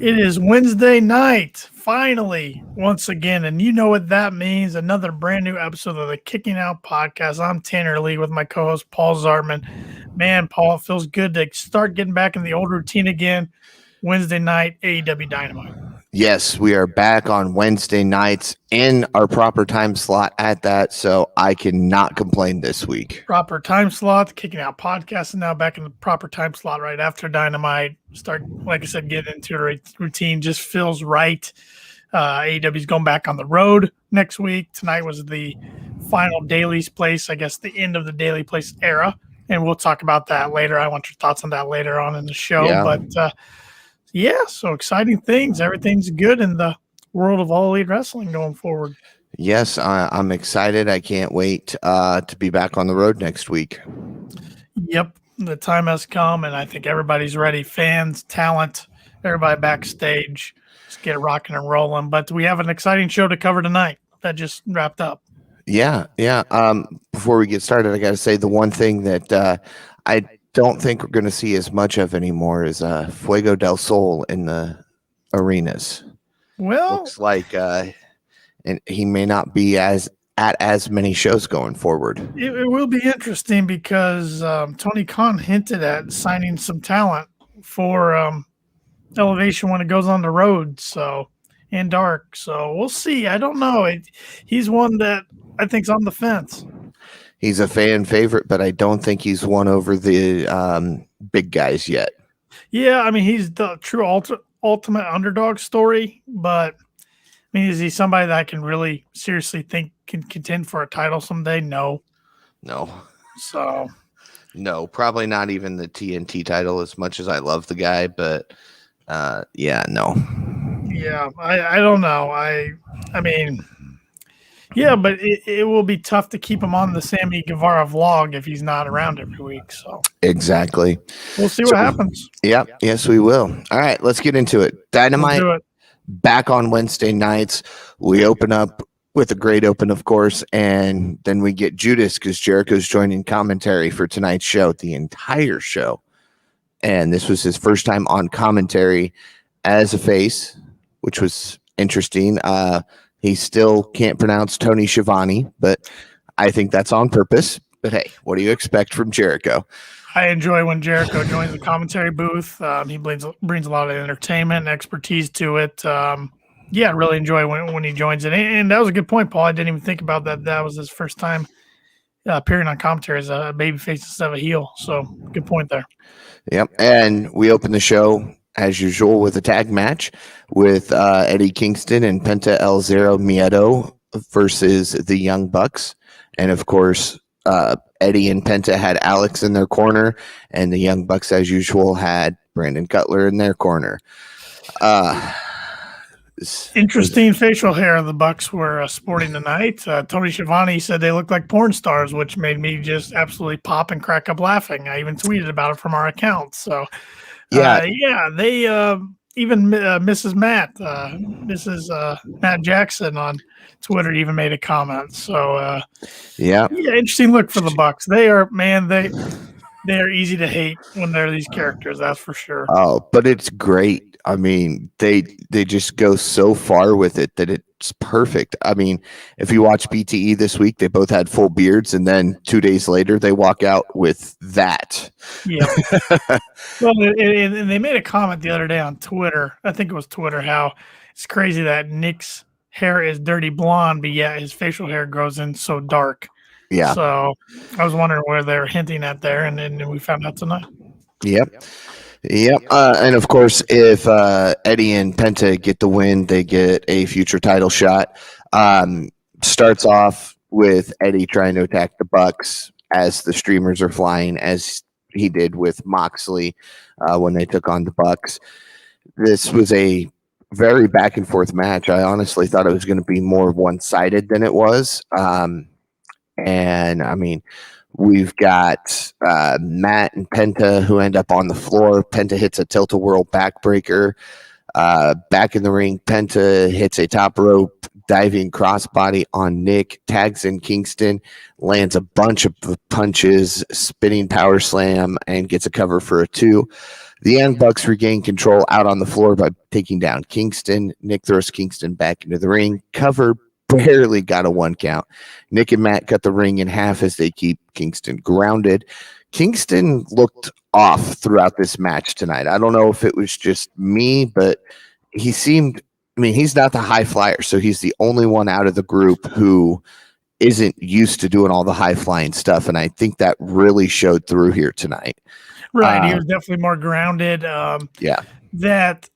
It is Wednesday night, finally, once again. And you know what that means. Another brand new episode of the Kicking Out Podcast. I'm Tanner Lee with my co-host, Paul Zartman. Man, Paul, it feels good to start getting back in the old routine again. Wednesday night, AEW Dynamite. Yes, we are back on Wednesday nights in our proper time slot at that, so I cannot complain this week. Proper time slot, Kicking Out Podcast, and now back in the proper time slot right after Dynamite. Start, like I said, getting into a routine. Just feels right. AEW's going back on the road next week. Tonight was the final Daily's Place, I guess the end of the Daily Place era, and we'll talk about that later. I want your thoughts on that later on in the show, but yeah, so exciting things. Everything's good in the world of All Elite Wrestling going forward. Yes, I'm excited. I can't wait to be back on the road next week. Yep, the time has come, and I think everybody's ready. Fans, talent, everybody backstage. Let's get it rocking and rolling. But we have an exciting show to cover tonight that just wrapped up. Yeah. Before we get started, I got to say the one thing that I don't think we're going to see as much of anymore is Fuego del Sol in the arenas. Well, looks like and he may not be at as many shows going forward. It will be interesting because Tony Khan hinted at signing some talent for Elevation when it goes on the road, and Dark. So we'll see. I don't know. He's one that I think's on the fence. He's a fan favorite, but I don't think he's won over the big guys yet. Yeah, I mean, he's the true ultimate underdog story, but I mean, is he somebody that I can really seriously think can contend for a title someday? No. So, no, probably not even the TNT title as much as I love the guy, but no. Yeah, I don't know. I mean, yeah, but it will be tough to keep him on the Sammy Guevara vlog if he's not around every week. So exactly. We'll see what happens. Yep. Yes, we will. All right, let's get into it. Dynamite back on Wednesday nights. We open up with a great open, of course, and then we get Judas because Jericho's joining commentary for tonight's show, the entire show. And this was his first time on commentary as a face, which was interesting. He still can't pronounce Tony Schiavone, but I think that's on purpose. But hey, what do you expect from Jericho? I enjoy when Jericho joins the commentary booth. He brings a lot of entertainment and expertise to it. Yeah, I really enjoy when he joins it. And that was a good point, Paul. I didn't even think about that. That was his first time appearing on commentary as a babyface instead of a heel. So good point there. Yep. And we open the show as usual with a tag match with Eddie Kingston and Penta El Zero Miedo versus the Young Bucks. And of course, Eddie and Penta had Alex in their corner, and the Young Bucks, as usual, had Brandon Cutler in their corner. Interesting facial hair the Bucks were sporting tonight. Tony Schiavone said they looked like porn stars, which made me just absolutely pop and crack up laughing. I even tweeted about it from our account. So, they even Mrs. Matt Jackson on Twitter even made a comment. So, interesting look for the Bucks. They are easy to hate when they're these characters. That's for sure. Oh, but it's great. I mean, they just go so far with it that it's perfect. I mean, if you watch BTE this week, they both had full beards, and then 2 days later, they walk out with that. Yeah. Well, and they made a comment the other day on Twitter. I think it was Twitter, how it's crazy that Nick's hair is dirty blonde, but yet his facial hair grows in so dark. Yeah. So I was wondering where they're hinting at there, and then we found out tonight. Yep. And of course, if Eddie and Penta get the win, they get a future title shot. Starts off with Eddie trying to attack the Bucks as the streamers are flying, as he did with Moxley when they took on the Bucks. This was a very back and forth match. I honestly thought it was going to be more one-sided than it was. And I mean, we've got Matt and Penta who end up on the floor. Penta hits a tilt-a-whirl backbreaker. Back in the ring, Penta hits a top rope diving crossbody on Nick, tags in Kingston, lands a bunch of punches, spinning power slam, and gets a cover for a 2. The Young Bucks regain control out on the floor by taking down Kingston. Nick throws Kingston back into the ring. Cover barely got a 1 count. Nick and Matt cut the ring in half as they keep Kingston grounded. Kingston looked off throughout this match tonight. I don't know if it was just me, but he seemed, I mean, he's not the high flyer, so he's the only one out of the group who isn't used to doing all the high flying stuff. And I think that really showed through here tonight. Right. He was definitely more grounded. Yeah. That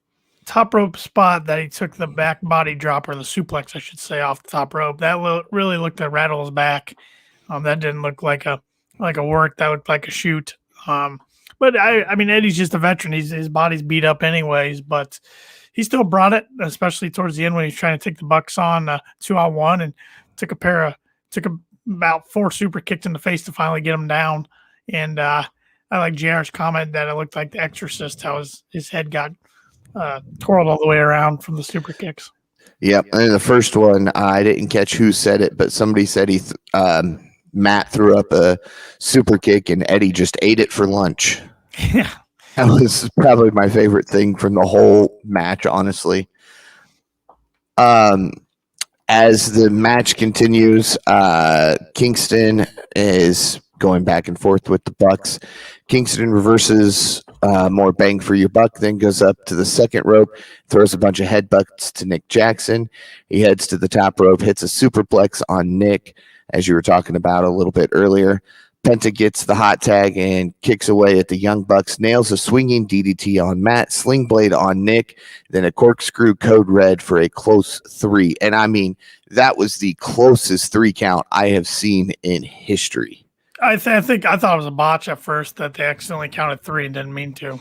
top rope spot that he took the back body drop, or the suplex, I should say, off the top rope, that really looked to rattle his back. That didn't look like a work. That looked like a shoot. But I mean, Eddie's just a veteran. His body's beat up anyways, but he still brought it, especially towards the end when he's trying to take the Bucks on 2-on-1, and took about 4 super kicks in the face to finally get him down. And I like JR's comment that it looked like The Exorcist, how his head got twirled all the way around from the super kicks. Yep. And the first one, I didn't catch who said it, but somebody said Matt threw up a super kick and Eddie just ate it for lunch. Yeah. That was probably my favorite thing from the whole match, honestly. As the match continues, Kingston is going back and forth with the Bucks. Kingston reverses more bang for your buck, then goes up to the second rope, throws a bunch of headbutts to Nick Jackson. He heads to the top rope, hits a superplex on Nick, as you were talking about a little bit earlier. Penta gets the hot tag and kicks away at the Young Bucks, nails a swinging DDT on Matt, sling blade on Nick, then a corkscrew code red for a close 3. And I mean, that was the closest 3 count I have seen in history. I thought it was a botch at first, that they accidentally counted 3 and didn't mean to.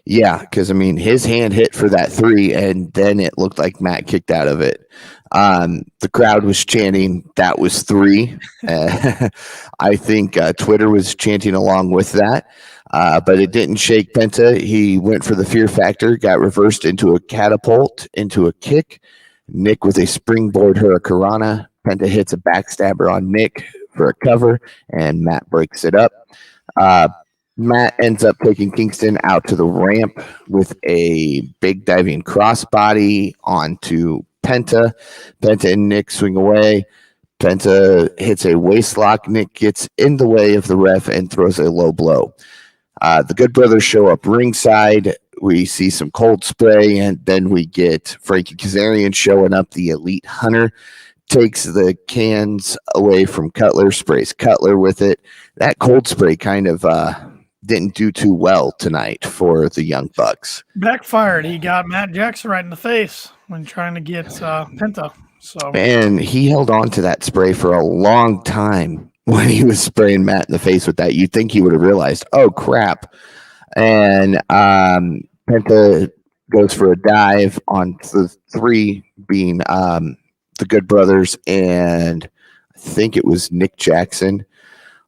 Yeah, because, I mean, his hand hit for that 3, and then it looked like Matt kicked out of it. The crowd was chanting, that was 3. I think Twitter was chanting along with that, but it didn't shake Penta. He went for the fear factor, got reversed into a catapult, into a kick. Nick with a springboard hurricanrana. Penta hits a backstabber on Nick for a cover, and Matt breaks it up. Matt ends up taking Kingston out to the ramp with a big diving crossbody onto Penta. Penta and Nick swing away. Penta hits a waist lock. Nick gets in the way of the ref and throws a low blow. The Good Brothers show up ringside. We see some cold spray, and then we get Frankie Kazarian showing up. The Elite Hunter takes the cans away from Cutler, sprays Cutler with it. That cold spray kind of didn't do too well tonight for the Young Bucks. Backfired. He got Matt Jackson right in the face when trying to get Penta. So, and he held on to that spray for a long time when he was spraying Matt in the face with that. You'd think he would have realized, oh, crap. And Penta goes for a dive on the 3, being the Good Brothers, and I think it was Nick Jackson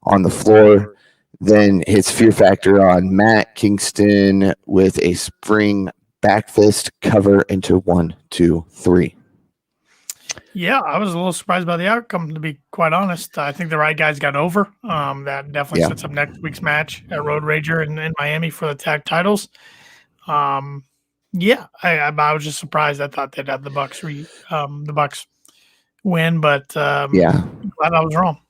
on the floor. Then hits fear factor on Matt. Kingston with a spring back fist cover into 1, 2, 3. Yeah, I was a little surprised by the outcome, to be quite honest. I think the right guys got over. That definitely sets up next week's match at Road Rager in Miami for the tag titles. I was just surprised. I thought they'd have the Bucks win, but glad I was wrong.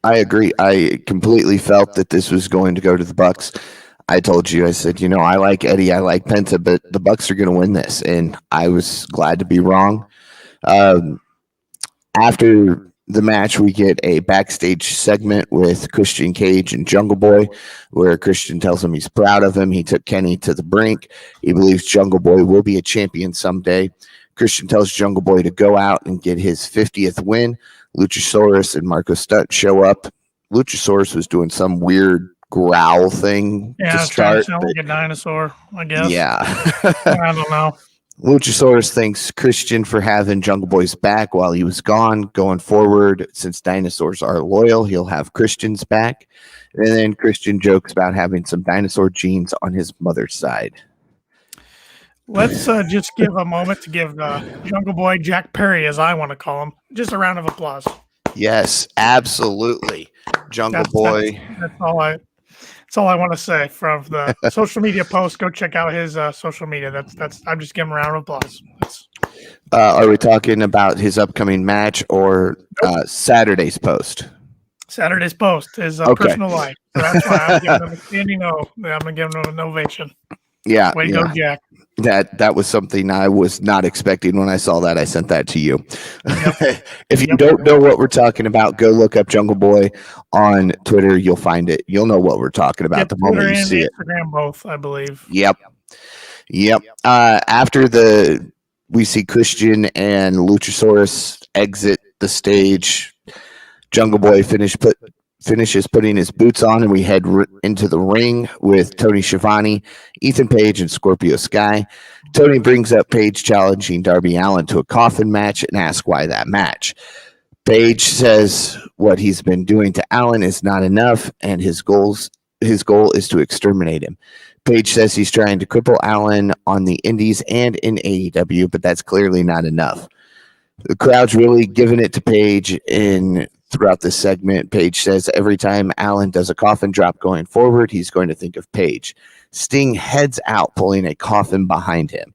I agree. I completely felt that this was going to go to the Bucks. I told you, I said, I like Eddie, I like Penta, but the Bucks are going to win this, and I was glad to be wrong. After the match, we get a backstage segment with Christian Cage and Jungle Boy, where Christian tells him he's proud of him. He took Kenny to the brink. He believes Jungle Boy will be a champion someday. Christian tells Jungle Boy to go out and get his 50th win. Luchasaurus and Marco Stunt show up. Luchasaurus was doing some weird growl thing to start. Sound like a dinosaur, I guess. Yeah. I don't know. Luchasaurus thanks Christian for having Jungle Boy's back while he was gone. Going forward, since dinosaurs are loyal, he'll have Christian's back. And then Christian jokes about having some dinosaur genes on his mother's side. Let's just give a moment to give Jungle Boy Jack Perry, as I want to call him, just a round of applause. Yes, absolutely. Jungle Boy. That's all I want to say from the social media post. Go check out his social media. That's I'm just giving him a round of applause. Are we talking about his upcoming match or Saturday's post? Saturday's post, his personal life. So that's why I'm giving him a standing O. I'm gonna give him an ovation. Yeah. Way to go, Jack. That was something I was not expecting when I saw that. I sent that to you. Yep. If you don't know what we're talking about, go look up Jungle Boy on Twitter. You'll find it. You'll know what we're talking about the moment you see it. Instagram both, I believe. Yep. After we see Christian and Luchasaurus exit the stage, Jungle Boy finishes putting his boots on, and we head into the ring with Tony Schiavone, Ethan Page, and Scorpio Sky. Tony brings up Page challenging Darby Allin to a coffin match and asks why that match. Page says what he's been doing to Allin is not enough, and his goal is to exterminate him. Page says he's trying to cripple Allin on the Indies and in AEW, but that's clearly not enough. The crowd's really giving it to Page throughout this segment. Page says every time Allin does a coffin drop going forward, he's going to think of Page. Sting heads out, pulling a coffin behind him.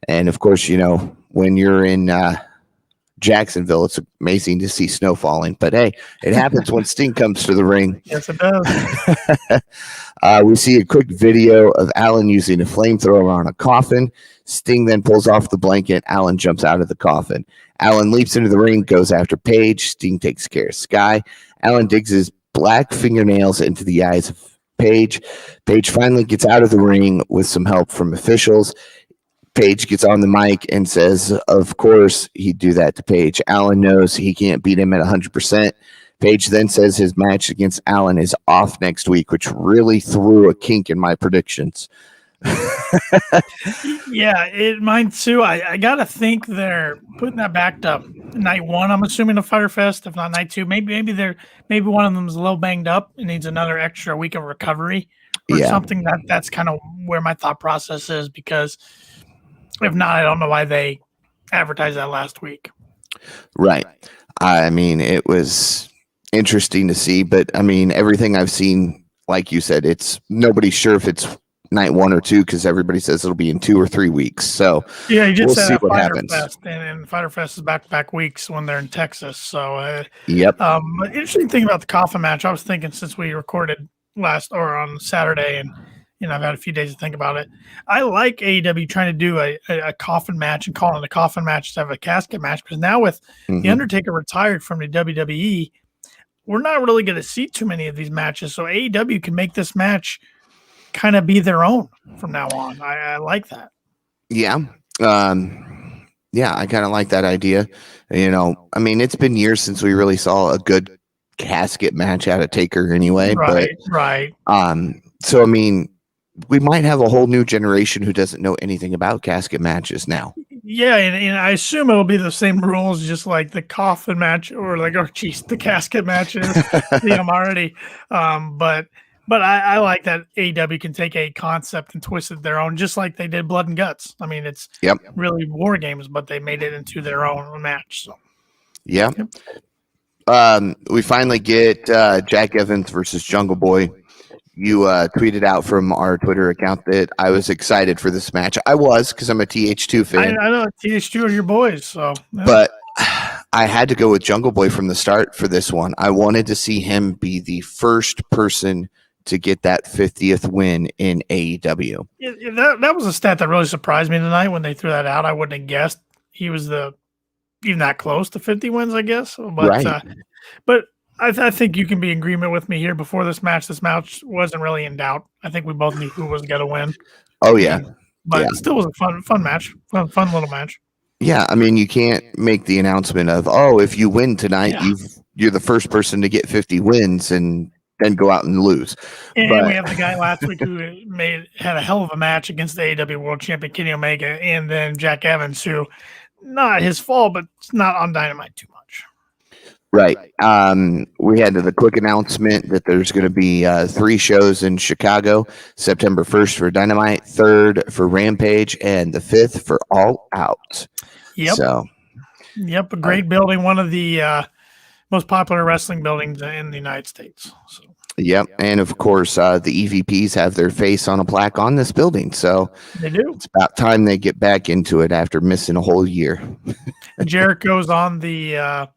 And of course, when you're in Jacksonville, it's amazing to see snow falling. But hey, it happens when Sting comes to the ring. Yes, it does. We see a quick video of Allin using a flamethrower on a coffin. Sting then pulls off the blanket. Allin jumps out of the coffin. Allin leaps into the ring, goes after Page. Sting takes care of Sky. Allin digs his black fingernails into the eyes of Page. Page finally gets out of the ring with some help from officials. Page gets on the mic and says, of course, he'd do that to Page. Allin knows he can't beat him at 100%. Page then says his match against Allin is off next week, which really threw a kink in my predictions. Yeah, mine too. I gotta think they're putting that back to night one. I'm assuming of Fyter Fest, if not night two. Maybe one of them's a little banged up and needs another extra week of recovery or something. That's kind of where my thought process is, because if not, I don't know why they advertised that last week. Right. I mean, it was interesting to see, but I mean, everything I've seen, like you said, nobody's sure if it's night 1 or 2, because everybody says it'll be in 2 or 3 weeks. So yeah, you just we'll see what happens. Fest, and Fyter Fest is back-to-back weeks when they're in Texas. So yep. But interesting thing about the coffin match, I was thinking since we recorded on Saturday, and I've had a few days to think about it. I like AEW trying to do a coffin match and calling it a coffin match instead of a casket match, because now with The Undertaker retired from the WWE, we're not really going to see too many of these matches. So AEW can make this match kind of be their own from now on. I like that. Yeah. I kind of like that idea. I mean, it's been years since we really saw a good casket match out of Taker anyway. Right. So, I mean, we might have a whole new generation who doesn't know anything about casket matches now. Yeah, and I assume it'll be the same rules, just like the coffin match or the casket matches. Already. But I like that AEW can take a concept and twist it their own, just like they did Blood and Guts. I mean, it's really War Games, but they made it into their own match. So. Yeah. We finally get Jack Evans versus Jungle Boy. You tweeted out from our Twitter account that I was excited for this match. I was, because I'm a TH2 fan. I know TH2 are your boys. So, yeah. But I had to go with Jungle Boy from the start for this one. I wanted to see him be the first person to get that 50th win in AEW. Yeah, that was a stat that really surprised me tonight when they threw that out. I wouldn't have guessed he was even that close to 50 wins, I guess. But right. But I think you can be in agreement with me here. Before this match wasn't really in doubt. I think we both knew who was going to win. Oh, yeah. But it still was a fun match, fun little match. Yeah, I mean, you can't make the announcement of, if you win tonight, you're the first person to get 50 wins and then go out and lose. And we have the guy last week who had a hell of a match against the AEW World Champion Kenny Omega, and then Jack Evans, who not his fault, but it's not on Dynamite too much. Right. We had the quick announcement that there's going to be 3 shows in Chicago, September 1st for Dynamite, 3rd for Rampage, and the 5th for All Out. Yep. So, a great building, one of the most popular wrestling buildings in the United States. So. Yep. And of course, the EVPs have their face on a plaque on this building. So they do. It's about time they get back into it after missing a whole year. Jericho's on the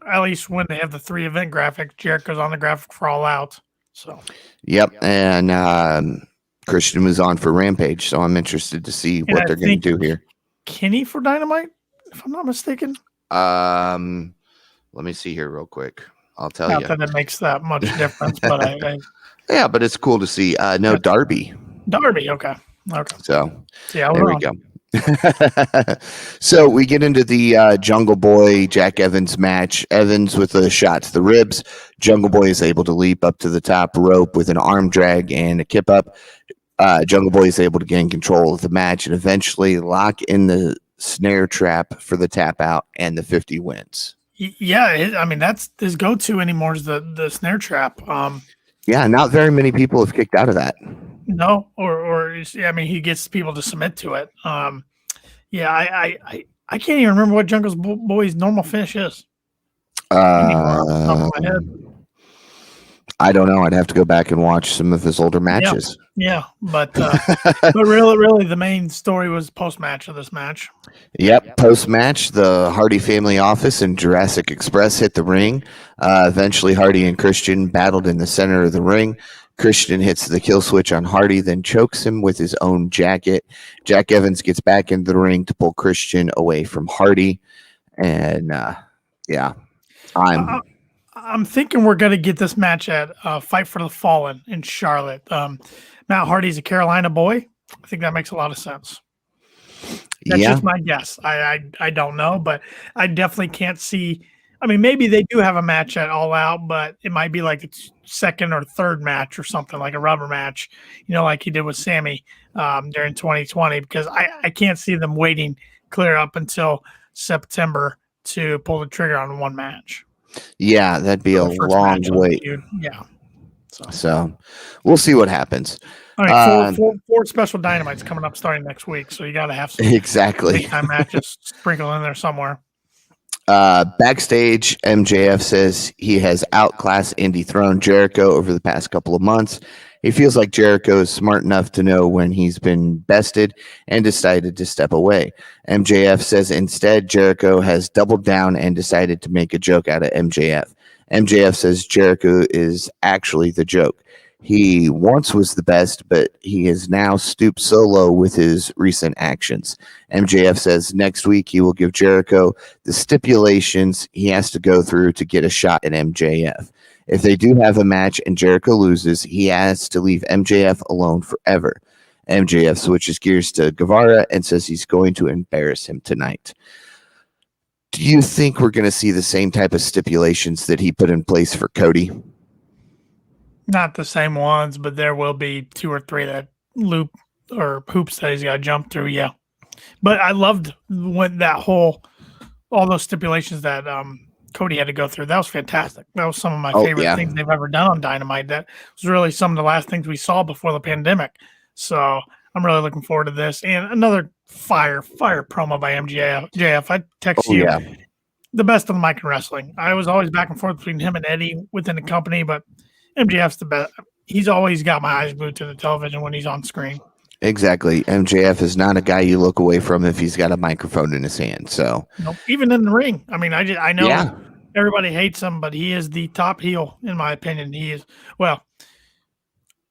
at least when they have the 3 event graphic, Jericho's on the graphic for All Out. So, yep, and Christian was on for Rampage, so I'm interested to see what they're going to do here. Kenny for Dynamite, if I'm not mistaken. Let me see here real quick. I'll tell you. Not that it makes that much difference, but yeah, but it's cool to see. No, Darby. Okay. So yeah, there we go. So we get into the Jungle Boy Jack Evans match. Evans with a shot to the ribs. Jungle Boy is able to leap up to the top rope with an arm drag and a kip up. Jungle Boy is able to gain control of the match and eventually lock in the snare trap for the tap out, and the 50 wins. Yeah, I mean that's his go-to anymore is the snare trap. Yeah, not very many people have kicked out of that. No, or I mean, he gets people to submit to it. Yeah, I can't even remember what Jungle Boy's normal finish is. I don't know. I'd have to go back and watch some of his older matches. Yeah, but really, the main story was post-match of this match. Yep, post-match, the Hardy family office and Jurassic Express hit the ring. Eventually, Hardy and Christian battled in the center of the ring. Christian hits the kill switch on Hardy, then chokes him with his own jacket. Jack Evans gets back into the ring to pull Christian away from Hardy. And, yeah, I'm thinking we're going to get this match at Fight for the Fallen in Charlotte. Matt Hardy's a Carolina boy. I think that makes a lot of sense. That's just my guess. I don't know, but I definitely can't see. I mean, maybe they do have a match at All Out, but it might be like a second or third match or something, like a rubber match, like he did with Sammy during 2020, because I can't see them waiting clear up until September to pull the trigger on one match. Yeah, that'd be a long wait. Yeah. So we'll see what happens. All right, four special Dynamites coming up starting next week, so you got to have some big time matches sprinkled in there somewhere. Backstage, MJF says he has outclassed and dethroned Jericho over the past couple of months. He feels like Jericho is smart enough to know when he's been bested and decided to step away. MJF says instead Jericho has doubled down and decided to make a joke out of MJF. MJF says Jericho is actually the joke. He once was the best, but he has now stooped so low with his recent actions. MJF says next week he will give Jericho the stipulations he has to go through to get a shot at MJF. If they do have a match and Jericho loses, he has to leave MJF alone forever. MJF switches gears to Guevara and says he's going to embarrass him tonight. Do you think we're going to see the same type of stipulations that he put in place for Cody? Not the same ones, but there will be 2 or 3 that loop or hoops that he's got to jump through. Yeah. But I loved when all those stipulations that Cody had to go through. That was fantastic. That was some of my favorite things they've ever done on Dynamite. That was really some of the last things we saw before the pandemic. So I'm really looking forward to this. And another fire promo by MJF. I text you the best on the mic in wrestling. I was always back and forth between him and Eddie within the company, but MJF's the best. He's always got my eyes glued to the television when he's on screen. Exactly. MJF is not a guy you look away from if he's got a microphone in his hand. So nope. Even in the ring. I mean, I know everybody hates him, but he is the top heel, in my opinion. He is, well,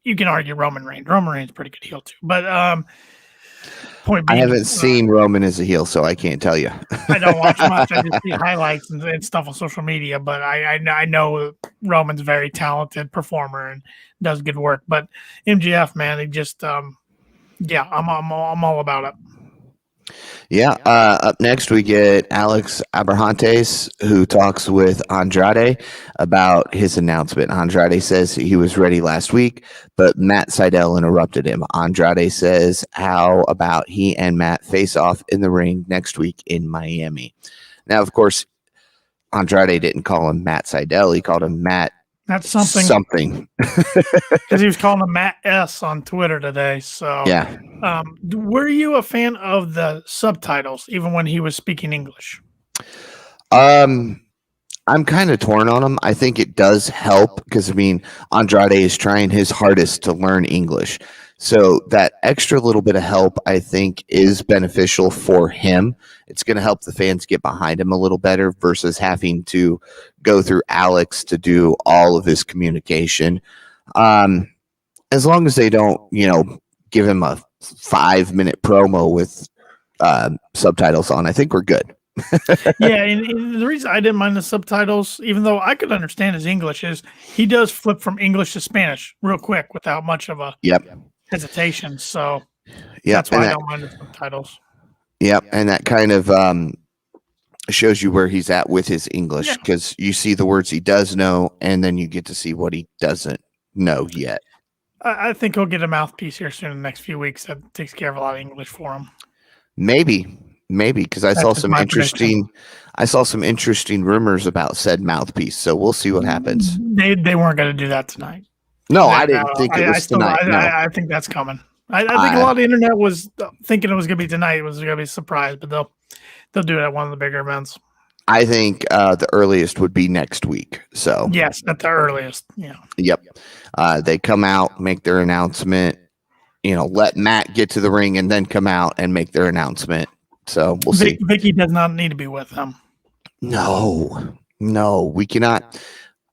you can argue Roman Reigns. Roman Reigns is a pretty good heel too. But point being, I haven't seen Roman as a heel, so I can't tell you. I don't watch much. I just see highlights and stuff on social media. But I know Roman's a very talented performer and does good work. But MJF, man, he just I'm all about it. Yeah. Up next, we get Alex Abrahantes, who talks with Andrade about his announcement. Andrade says he was ready last week, but Matt Sydal interrupted him. Andrade says, how about he and Matt face off in the ring next week in Miami? Now, of course, Andrade didn't call him Matt Sydal. He called him Matt That's something. something. Because he was calling him Matt S on Twitter today. So, Yeah. Were you a fan of the subtitles, even when he was speaking English? I'm kind of torn on him. I think it does help because, I mean, Andrade is trying his hardest to learn English. So that extra little bit of help, I think, is beneficial for him. It's going to help the fans get behind him a little better versus having to go through Alex to do all of his communication. As long as they don't, give him a 5-minute promo with subtitles on, I think we're good. Yeah, and the reason I didn't mind the subtitles, even though I could understand his English, is he does flip from English to Spanish real quick without much of a hesitation. So that's why I don't mind the subtitles. Yep, and that kind of shows you where he's at with his English because you see the words he does know, and then you get to see what he doesn't know yet. I think he'll get a mouthpiece here soon in the next few weeks that takes care of a lot of English for him. Maybe because I saw some interesting rumors about said mouthpiece. So we'll see what happens. They weren't going to do that tonight. No, I didn't think it was tonight. I think that's coming. I think a lot of the internet was thinking it was going to be tonight. It was going to be a surprise, but they'll do it at one of the bigger events. I think the earliest would be next week. So yes, at the earliest. Yeah. Yep. They come out, make their announcement. Let Matt get to the ring and then come out and make their announcement. So we'll see. Vicky does not need to be with them. No, we cannot.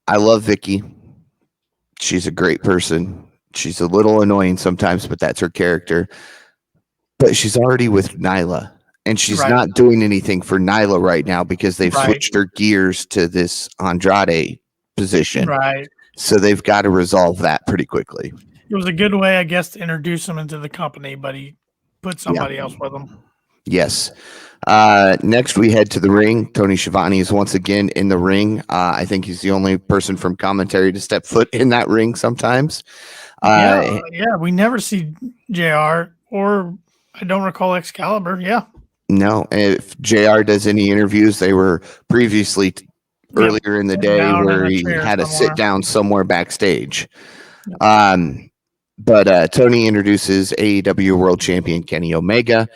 I love Vicky. She's a great person. She's a little annoying sometimes, but that's her character. But she's already with Nyla, and she's not doing anything for Nyla right now because they've switched her gears to this Andrade position. Right. So they've got to resolve that pretty quickly. It was a good way, I guess, to introduce him into the company, but he put somebody else with him. Yes. Next, we head to the ring. Tony Schiavone is once again in the ring. I think he's the only person from commentary to step foot in that ring sometimes. We never see JR, or I don't recall Excalibur. Yeah. No. If JR does any interviews, they were previously earlier in the day where he had to sit down somewhere backstage. But Tony introduces AEW World Champion Kenny Omega.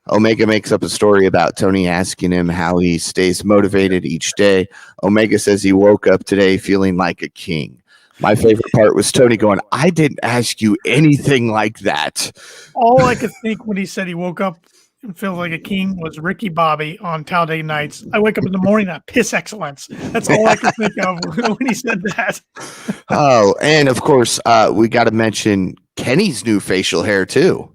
Omega makes up a story about Tony asking him how he stays motivated each day. Omega says he woke up today feeling like a king. My favorite part was Tony going, I didn't ask you anything like that. All I could think when he said he woke up and feels like a king was Ricky Bobby on Talladega Nights. I wake up in the morning, I piss excellence. That's all I could think of when he said that. Oh, and of course, we got to mention Kenny's new facial hair too.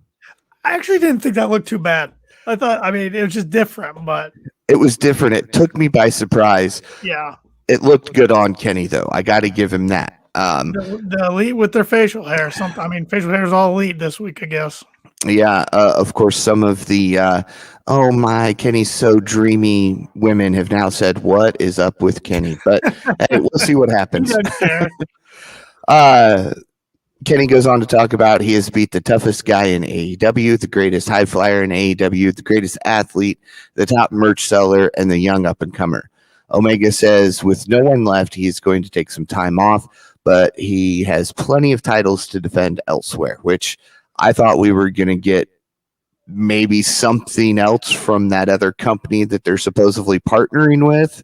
I actually didn't think that looked too bad. I thought, it was just different, but it was different. It took me by surprise. Yeah. It looked good on Kenny though. I got to give him that. The elite with their facial hair. Facial hair is all elite this week, I guess. Yeah. Of course, some of the, oh my, Kenny's so dreamy women have now said, what is up with Kenny? But hey, we'll see what happens. Kenny goes on to talk about he has beat the toughest guy in AEW, the greatest high flyer in AEW, the greatest athlete, the top merch seller, and the young up-and-comer. Omega says with no one left, he's going to take some time off, but he has plenty of titles to defend elsewhere, which I thought we were going to get maybe something else from that other company that they're supposedly partnering with.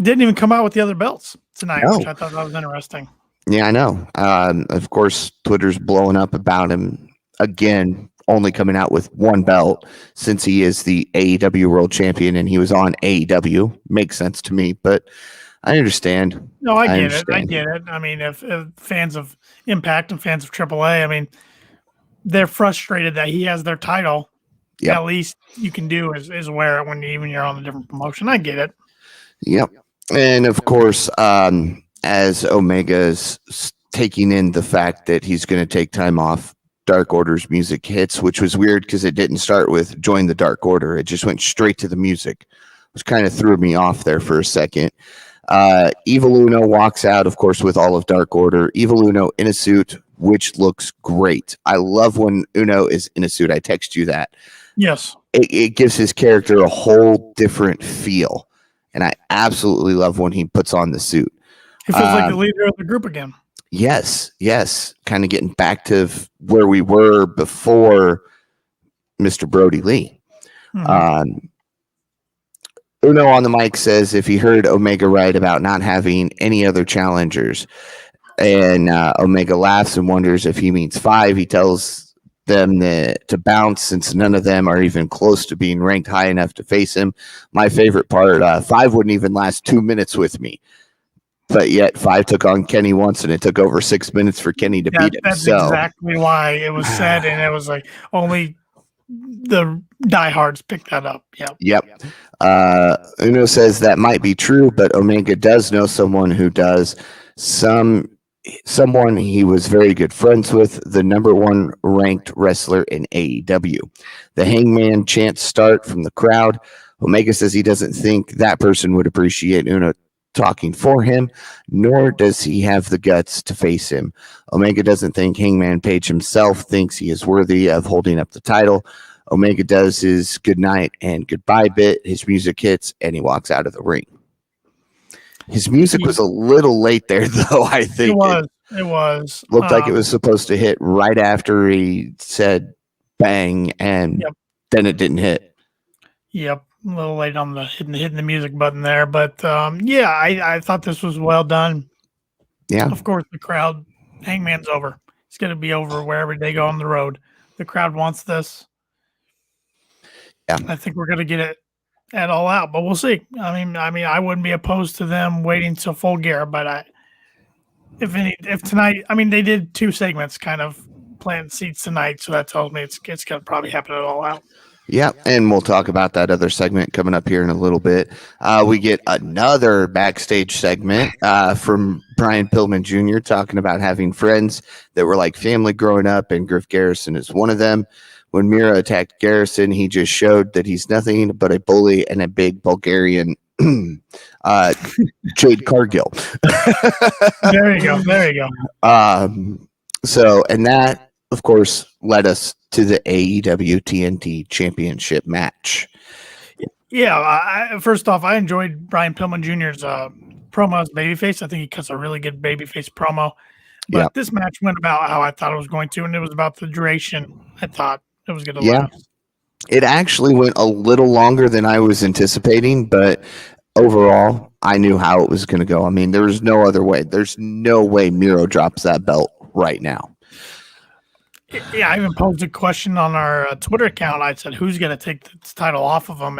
Didn't even come out with the other belts tonight, which I thought that was interesting. Yeah, I know. Of course, Twitter's blowing up about him again, only coming out with one belt since he is the AEW World Champion and he was on AEW. Makes sense to me, but I understand. No, I get it. If fans of Impact and fans of AAA, they're frustrated that he has their title. Yep. At least you can do is wear it when you're on a different promotion. I get it. Yep. And of course, as Omega's taking in the fact that he's going to take time off, Dark Order's music hits, which was weird because it didn't start with Join the Dark Order. It just went straight to the music, which kind of threw me off there for a second. Evil Uno walks out, of course, with all of Dark Order. Evil Uno in a suit, which looks great. I love when Uno is in a suit. I text you that. Yes. It gives his character a whole different feel. and I absolutely love when he puts on the suit. He feels like the leader of the group again. Yes, kind of getting back to where we were before Mr. Brody Lee. Mm-hmm. Uno on the mic says if he heard Omega right about not having any other challengers, and Omega laughs and wonders if he means 5. He tells them to bounce since none of them are even close to being ranked high enough to face him. My favorite part, 5 wouldn't even last 2 minutes with me. But yet 5 took on Kenny once, and it took over 6 minutes for Kenny to beat him. That's exactly why it was said, and it was like only the diehards picked that up. Yep. Uno says that might be true, but Omega does know someone who does. Someone he was very good friends with, the number 1 ranked wrestler in AEW. The Hangman chants start from the crowd. Omega says he doesn't think that person would appreciate Uno talking for him, nor does he have the guts to face him. Omega doesn't think Hangman Page himself thinks he is worthy of holding up the title. Omega does his good night and goodbye bit, his music hits, and he walks out of the ring. His music was a little late there, though, I think. It was. Looked like it was supposed to hit right after he said bang, and then it didn't hit. Yep. A little late on the hitting the music button there, but I thought this was well done. Yeah, of course the crowd. Hangman's over. It's going to be over wherever they go on the road. The crowd wants this. Yeah, I think we're going to get it at All Out, but we'll see. I mean, I wouldn't be opposed to them waiting till Full Gear, but if tonight, I mean, they did 2 segments, kind of planting seeds tonight, so that tells me it's going to probably happen at All Out. Yeah, and we'll talk about that other segment coming up here in a little bit. We get another backstage segment from Brian Pillman Jr. talking about having friends that were like family growing up, and Griff Garrison is one of them. When Miro attacked Garrison, he just showed that he's nothing but a bully and a big Bulgarian Jade Cargill. There you go. So, and that, of course, led us to the AEW TNT Championship match. Yeah, first off, I enjoyed Brian Pillman Jr.'s promo as babyface. I think he cuts a really good babyface promo. But this match went about how I thought it was going to, and it was about the duration. I thought it was going to last. It actually went a little longer than I was anticipating, but overall, I knew how it was going to go. I mean, there was no other way. There's no way Miro drops that belt right now. Yeah, I even posed a question on our Twitter account. I said, "Who's going to take this title off of him?"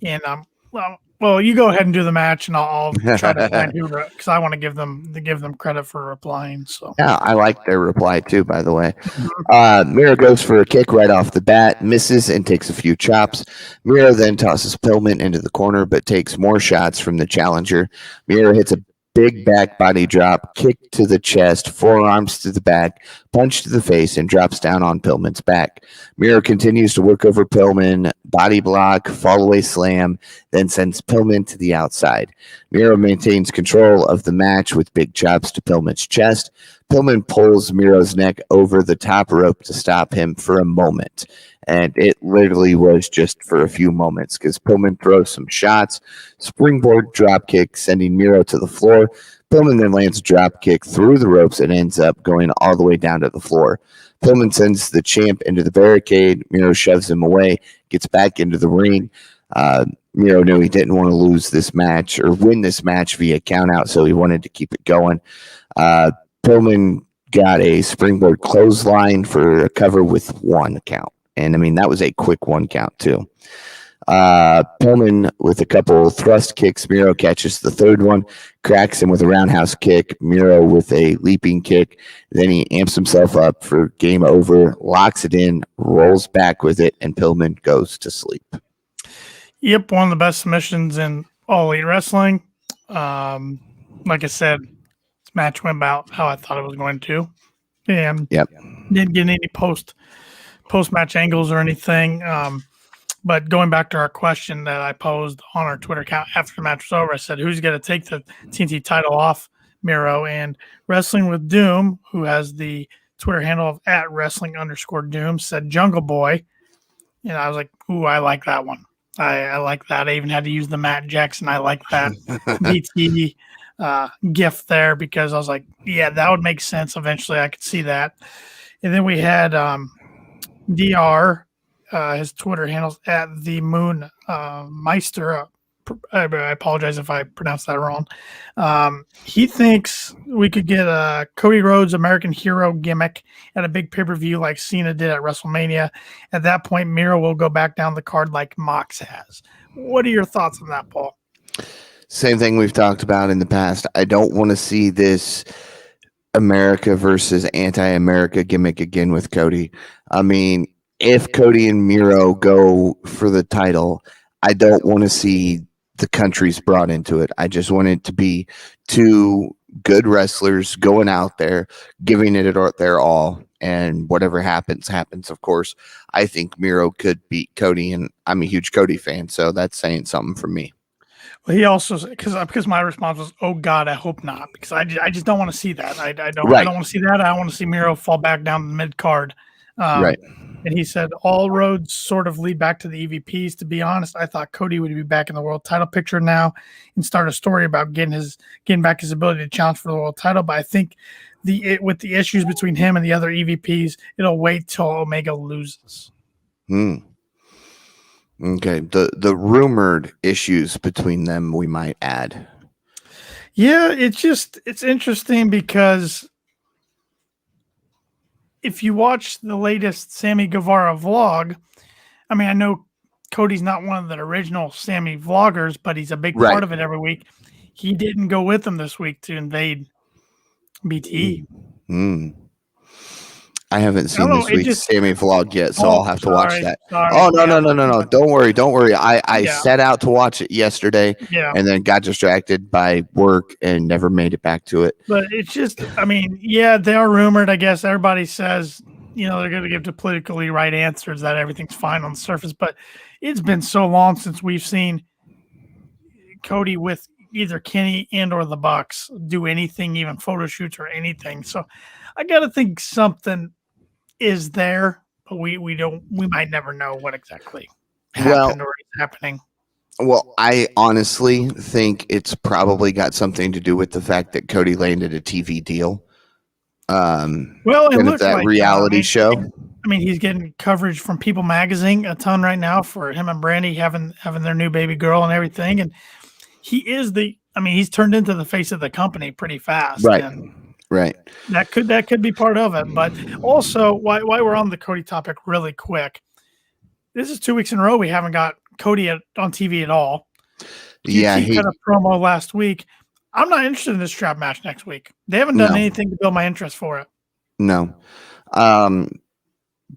And well, you go ahead and do the match, and I'll try to find who, because I want to give them credit for replying. So yeah, I like their reply too. By the way, Miro goes for a kick right off the bat, misses and takes a few chops. Miro then tosses Pillman into the corner, but takes more shots from the challenger. Miro hits a big back body drop, kick to the chest, forearms to the back, punch to the face, and drops down on Pillman's back. Miro continues to work over Pillman, body block, fall away slam, then sends Pillman to the outside. Miro maintains control of the match with big chops to Pillman's chest. Pillman pulls Miro's neck over the top rope to stop him for a moment. And it literally was just for a few moments because Pillman throws some shots, springboard drop kick, sending Miro to the floor. Pillman then lands a drop kick through the ropes and ends up going all the way down to the floor. Pillman sends the champ into the barricade. Miro shoves him away, gets back into the ring. Miro knew he didn't want to lose this match or win this match via countout, so he wanted to keep it going. Pillman got a springboard clothesline for a cover with 1 count. And, I mean, that was a quick 1 count, too. Pillman with a couple thrust kicks. Miro catches the third one, cracks him with a roundhouse kick. Miro with a leaping kick. Then he amps himself up for game over, locks it in, rolls back with it, and Pillman goes to sleep. Yep, one of the best submissions in All Elite Wrestling. Like I said, this match went about how I thought it was going to. And didn't get any post-match angles or anything. But going back to our question that I posed on our Twitter account after the match was over, I said, who's going to take the TNT title off Miro? And Wrestling with Doom, who has the Twitter handle of @wrestling_Doom, said Jungle Boy. And I was like, ooh, I like that one. I like that. I even had to use the Matt Jackson. I like that DT gift there because I was like, yeah, that would make sense. Eventually, I could see that. And then we had Dr. His Twitter handles at the Moon Meister. I apologize if I pronounced that wrong. He thinks we could get a Cody Rhodes American Hero gimmick at a big pay-per-view like Cena did at WrestleMania. At that point, Miro will go back down the card like Mox has. What are your thoughts on that, Paul? Same thing we've talked about in the past. I don't want to see this America versus anti-America gimmick again with Cody. I mean, if Cody and Miro go for the title, I don't want to see the countries brought into it. I just want it to be two good wrestlers going out there, giving it their all, and whatever happens, happens. Of course, I think Miro could beat Cody, and I'm a huge Cody fan, so that's saying something for me. Well, he also because my response was, "Oh God, I hope not," because I just don't want to see that. I don't want to see that. I want to see Miro fall back down the mid card. Right. And he said all roads sort of lead back to the EVPs. To be honest, I thought Cody would be back in the world title picture now and start a story about getting back his ability to challenge for the world title. But I think with the issues between him and the other EVPs, it'll wait till Omega loses. Okay. The rumored issues between them we might add. Yeah, it's interesting because if you watch the latest Sammy Guevara vlog, I mean, I know Cody's not one of the original Sammy vloggers, but he's a big part of it every week. He didn't go with them this week to invade BTE. I haven't seen this week's Sammy vlog yet, so I'll have to watch that. Sorry. Oh, no. Don't worry. I set out to watch it yesterday and then got distracted by work and never made it back to it. But it's just, I mean, yeah, they are rumored. I guess everybody says, they're going to give the politically right answers that everything's fine on the surface. But it's been so long since we've seen Cody with either Kenny and or the Bucks do anything, even photo shoots or anything. So I got to think something is there, but we might never know what exactly happened or is happening. Well, I honestly think it's probably got something to do with the fact that Cody landed a TV deal. It looks that like reality show. I mean, he's getting coverage from People Magazine a ton right now for him and Brandy having their new baby girl and everything, and he's turned into the face of the company pretty fast. Right. That could be part of it. But also, why we're on the Cody topic really quick, this is 2 weeks in a row we haven't got Cody on TV at all. He cut a promo last week. I'm not interested in this strap match next week. They haven't done anything to build my interest for it. No.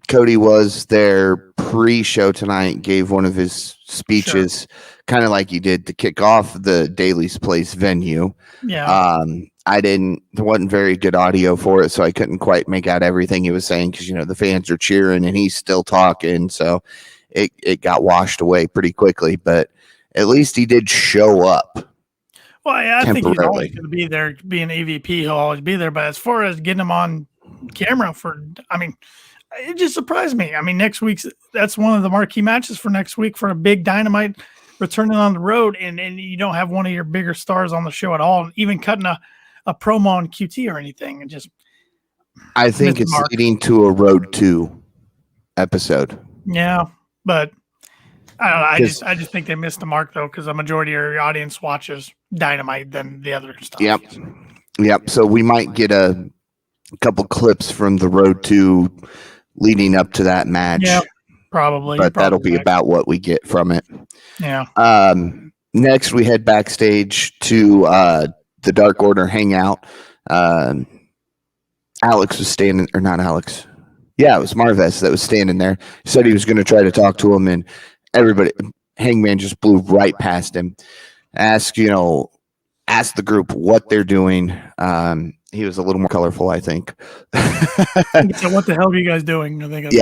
Cody was there pre-show tonight, gave one of his speeches, kind of like he did to kick off the Daily's Place venue. Yeah. There wasn't very good audio for it, so I couldn't quite make out everything he was saying because, the fans are cheering and he's still talking. So it got washed away pretty quickly, but at least he did show up. Well, I think he's always going to be there. Being EVP, he'll always be there. But as far as getting him on camera it just surprised me. I mean, next week's that's one of the marquee matches for next week for a big Dynamite returning on the road, and you don't have one of your bigger stars on the show at all, even cutting a promo on QT or anything. And just, I think it's leading to a Road 2 episode. Yeah, but I don't know. I just think they missed the mark though, because the majority of your audience watches Dynamite than the other stuff. Yep. So we might get a couple clips from the Road 2 leading up to that match. Yeah, probably. But that'll be about what we get from it. Yeah. Next, we head backstage to the Dark Order hangout. Alex was standing, or not Alex. Yeah, it was Marvez that was standing there. He said he was going to try to talk to him, and Hangman just blew right past him. Asked the group what they're doing. He was a little more colorful, I think. So what the hell are you guys doing? I think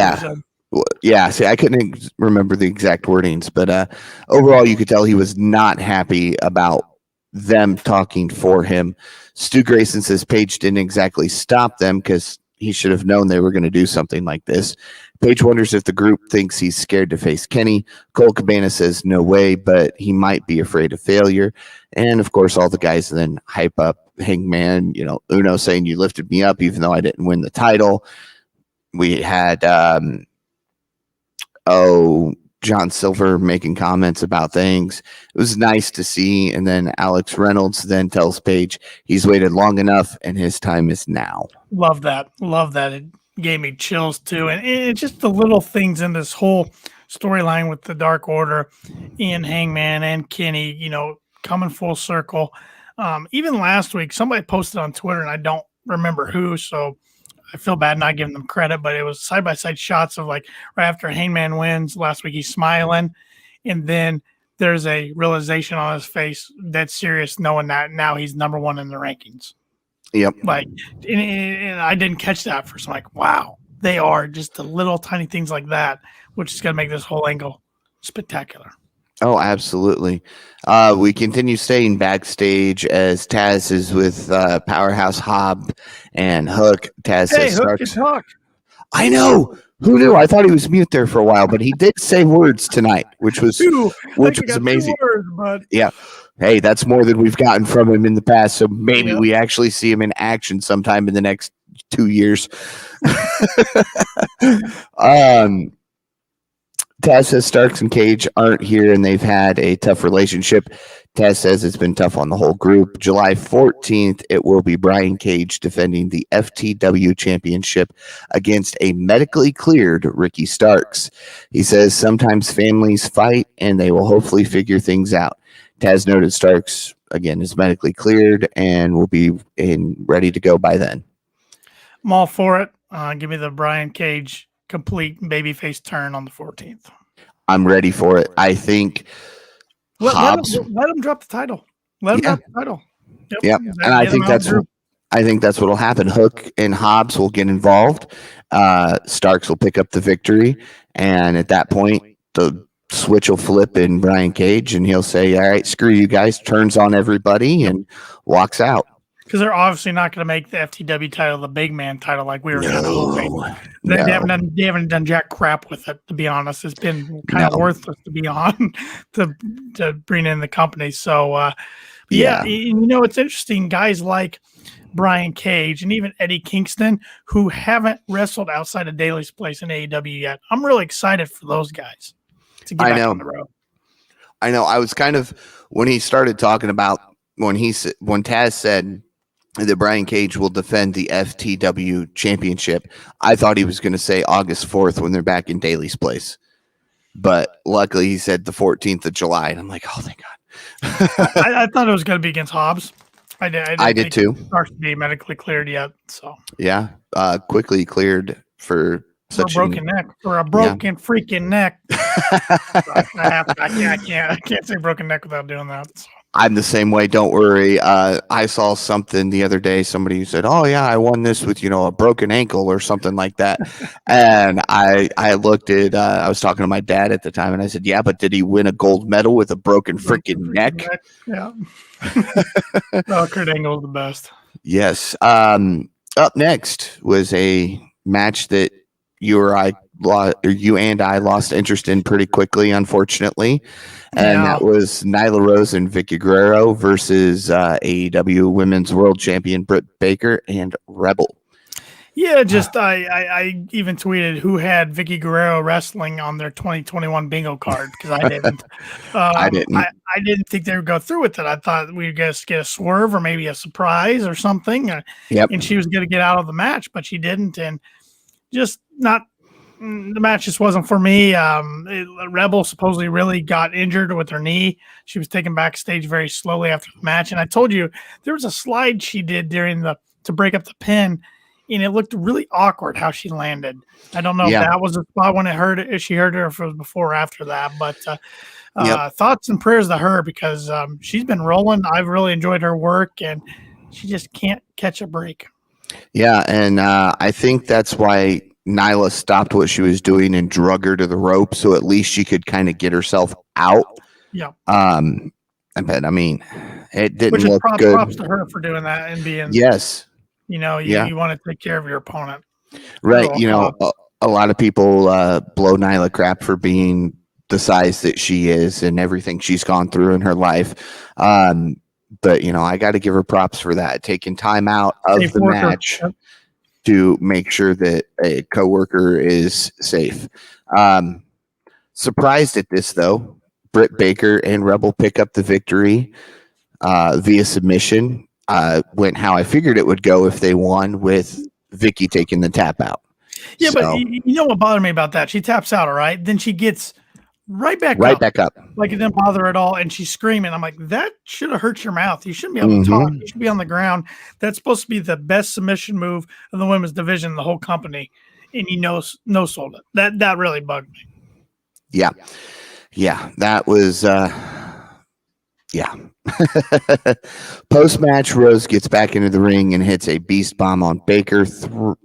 See, I couldn't remember the exact wordings, but overall, you could tell he was not happy about them talking for him. Stu Grayson says Paige didn't exactly stop them because he should have known they were going to do something like this. Paige wonders if the group thinks he's scared to face Kenny. Cole Cabana says no way, but he might be afraid of failure. And of course, all the guys then hype up Hangman. Uno saying you lifted me up even though I didn't win the title. We had John Silver making comments about things. It was nice to see. And then Alex Reynolds then tells Paige he's waited long enough and his time is now. Love that. It gave me chills too. And it's just the little things in this whole storyline with the Dark Order and Hangman and Kenny, coming full circle. Even last week, somebody posted on Twitter, and I don't remember who, so I feel bad not giving them credit, but it was side-by-side shots of like right after Hangman wins last week, he's smiling, and then there's a realization on his face that's serious, knowing that now he's number one in the rankings. Yep. Like, and I didn't catch that first. I'm like, wow, they are just the little tiny things like that, which is going to make this whole angle spectacular. Oh, absolutely. We continue staying backstage as Taz is with Powerhouse Hobb and Hook. Taz says, Hook can talk. I know. Who knew? I thought he was mute there for a while, but he did say words tonight, which was amazing. Words, but yeah. Hey, that's more than we've gotten from him in the past. So maybe we actually see him in action sometime in the next 2 years. Taz says Starks and Cage aren't here and they've had a tough relationship. Taz says it's been tough on the whole group. July 14th, it will be Brian Cage defending the FTW championship against a medically cleared Ricky Starks. He says sometimes families fight and they will hopefully figure things out. Taz noted Starks, again, is medically cleared and will be ready to go by then. I'm all for it. Give me the Brian Cage complete babyface turn on the 14th. I'm ready for it. I think let him drop the title. Let him drop the title. Yep. And I think that's what'll happen. Hook and Hobbs will get involved. Starks will pick up the victory, and at that point, the switch will flip in Brian Cage, and he'll say, "All right, screw you guys," turns on everybody, and walks out. Because they're obviously not going to make the FTW title the big man title like we were kind of hoping. They haven't done jack crap with it, to be honest. It's been kind of worthless to be on to bring in the company. So, it's interesting. Guys like Brian Cage and even Eddie Kingston, who haven't wrestled outside of Daly's place in AEW yet. I'm really excited for those guys to get back on the road. I know. I was kind of, when he started talking about, when Taz said that Brian Cage will defend the FTW championship, I thought he was going to say August 4th when they're back in Daly's place. But luckily he said the 14th of July. And I'm like, oh, thank God. I thought it was going to be against Hobbs. I did too. Starts to be medically cleared yet. So yeah, quickly cleared for a broken neck or a broken freaking neck. I can't say broken neck without doing that. So. I'm the same way. Don't worry. I saw something the other day. Somebody said, "Oh yeah, I won this with a broken ankle or something like that." And I looked at. I was talking to my dad at the time, and I said, "Yeah, but did he win a gold medal with a broken freaking neck?" Yeah. Kurt Angle's the best. Yes. Up next was a match that you and I lost interest in pretty quickly, unfortunately. And that was Nyla Rose and Vicky Guerrero versus AEW Women's World Champion Britt Baker and Rebel. Yeah, just I even tweeted who had Vicky Guerrero wrestling on their 2021 bingo card because I didn't. I didn't think they would go through with it. I thought we'd get a swerve or maybe a surprise or something. And she was going to get out of the match, but she didn't. And just not. The match just wasn't for me. Rebel supposedly really got injured with her knee. She was taken backstage very slowly after the match. And I told you there was a slide she did to break up the pin, and it looked really awkward how she landed. I don't know if that was the spot when she heard her, or if it was before or after that. But thoughts and prayers to her because she's been rolling. I've really enjoyed her work, and she just can't catch a break. Yeah, and I think that's why Nyla stopped what she was doing and drug her to the rope, so at least she could kind of get herself out. Yeah. But I mean, it didn't Which look is good. Props to her for doing that and being. Yes. You want to take care of your opponent. Right. So, A lot of people blow Nyla crap for being the size that she is and everything she's gone through in her life. But, I got to give her props for that, taking time out of safe the worker. match to make sure that a coworker is safe. Surprised at this, though. Britt Baker and Rebel pick up the victory via submission. Went how I figured it would go if they won, with Vicky taking the tap out. Yeah, but So, you know what bothered me about that? She taps out, all right. Then she gets right back up. Like it didn't bother her at all. And she's screaming. I'm like, that should have hurt your mouth. You shouldn't be able to talk. You should be on the ground. That's supposed to be the best submission move of the women's division in the whole company. And you no sold it. That really bugged me. Yeah. That was yeah. Post-match, Rose gets back into the ring and hits a beast bomb on Baker.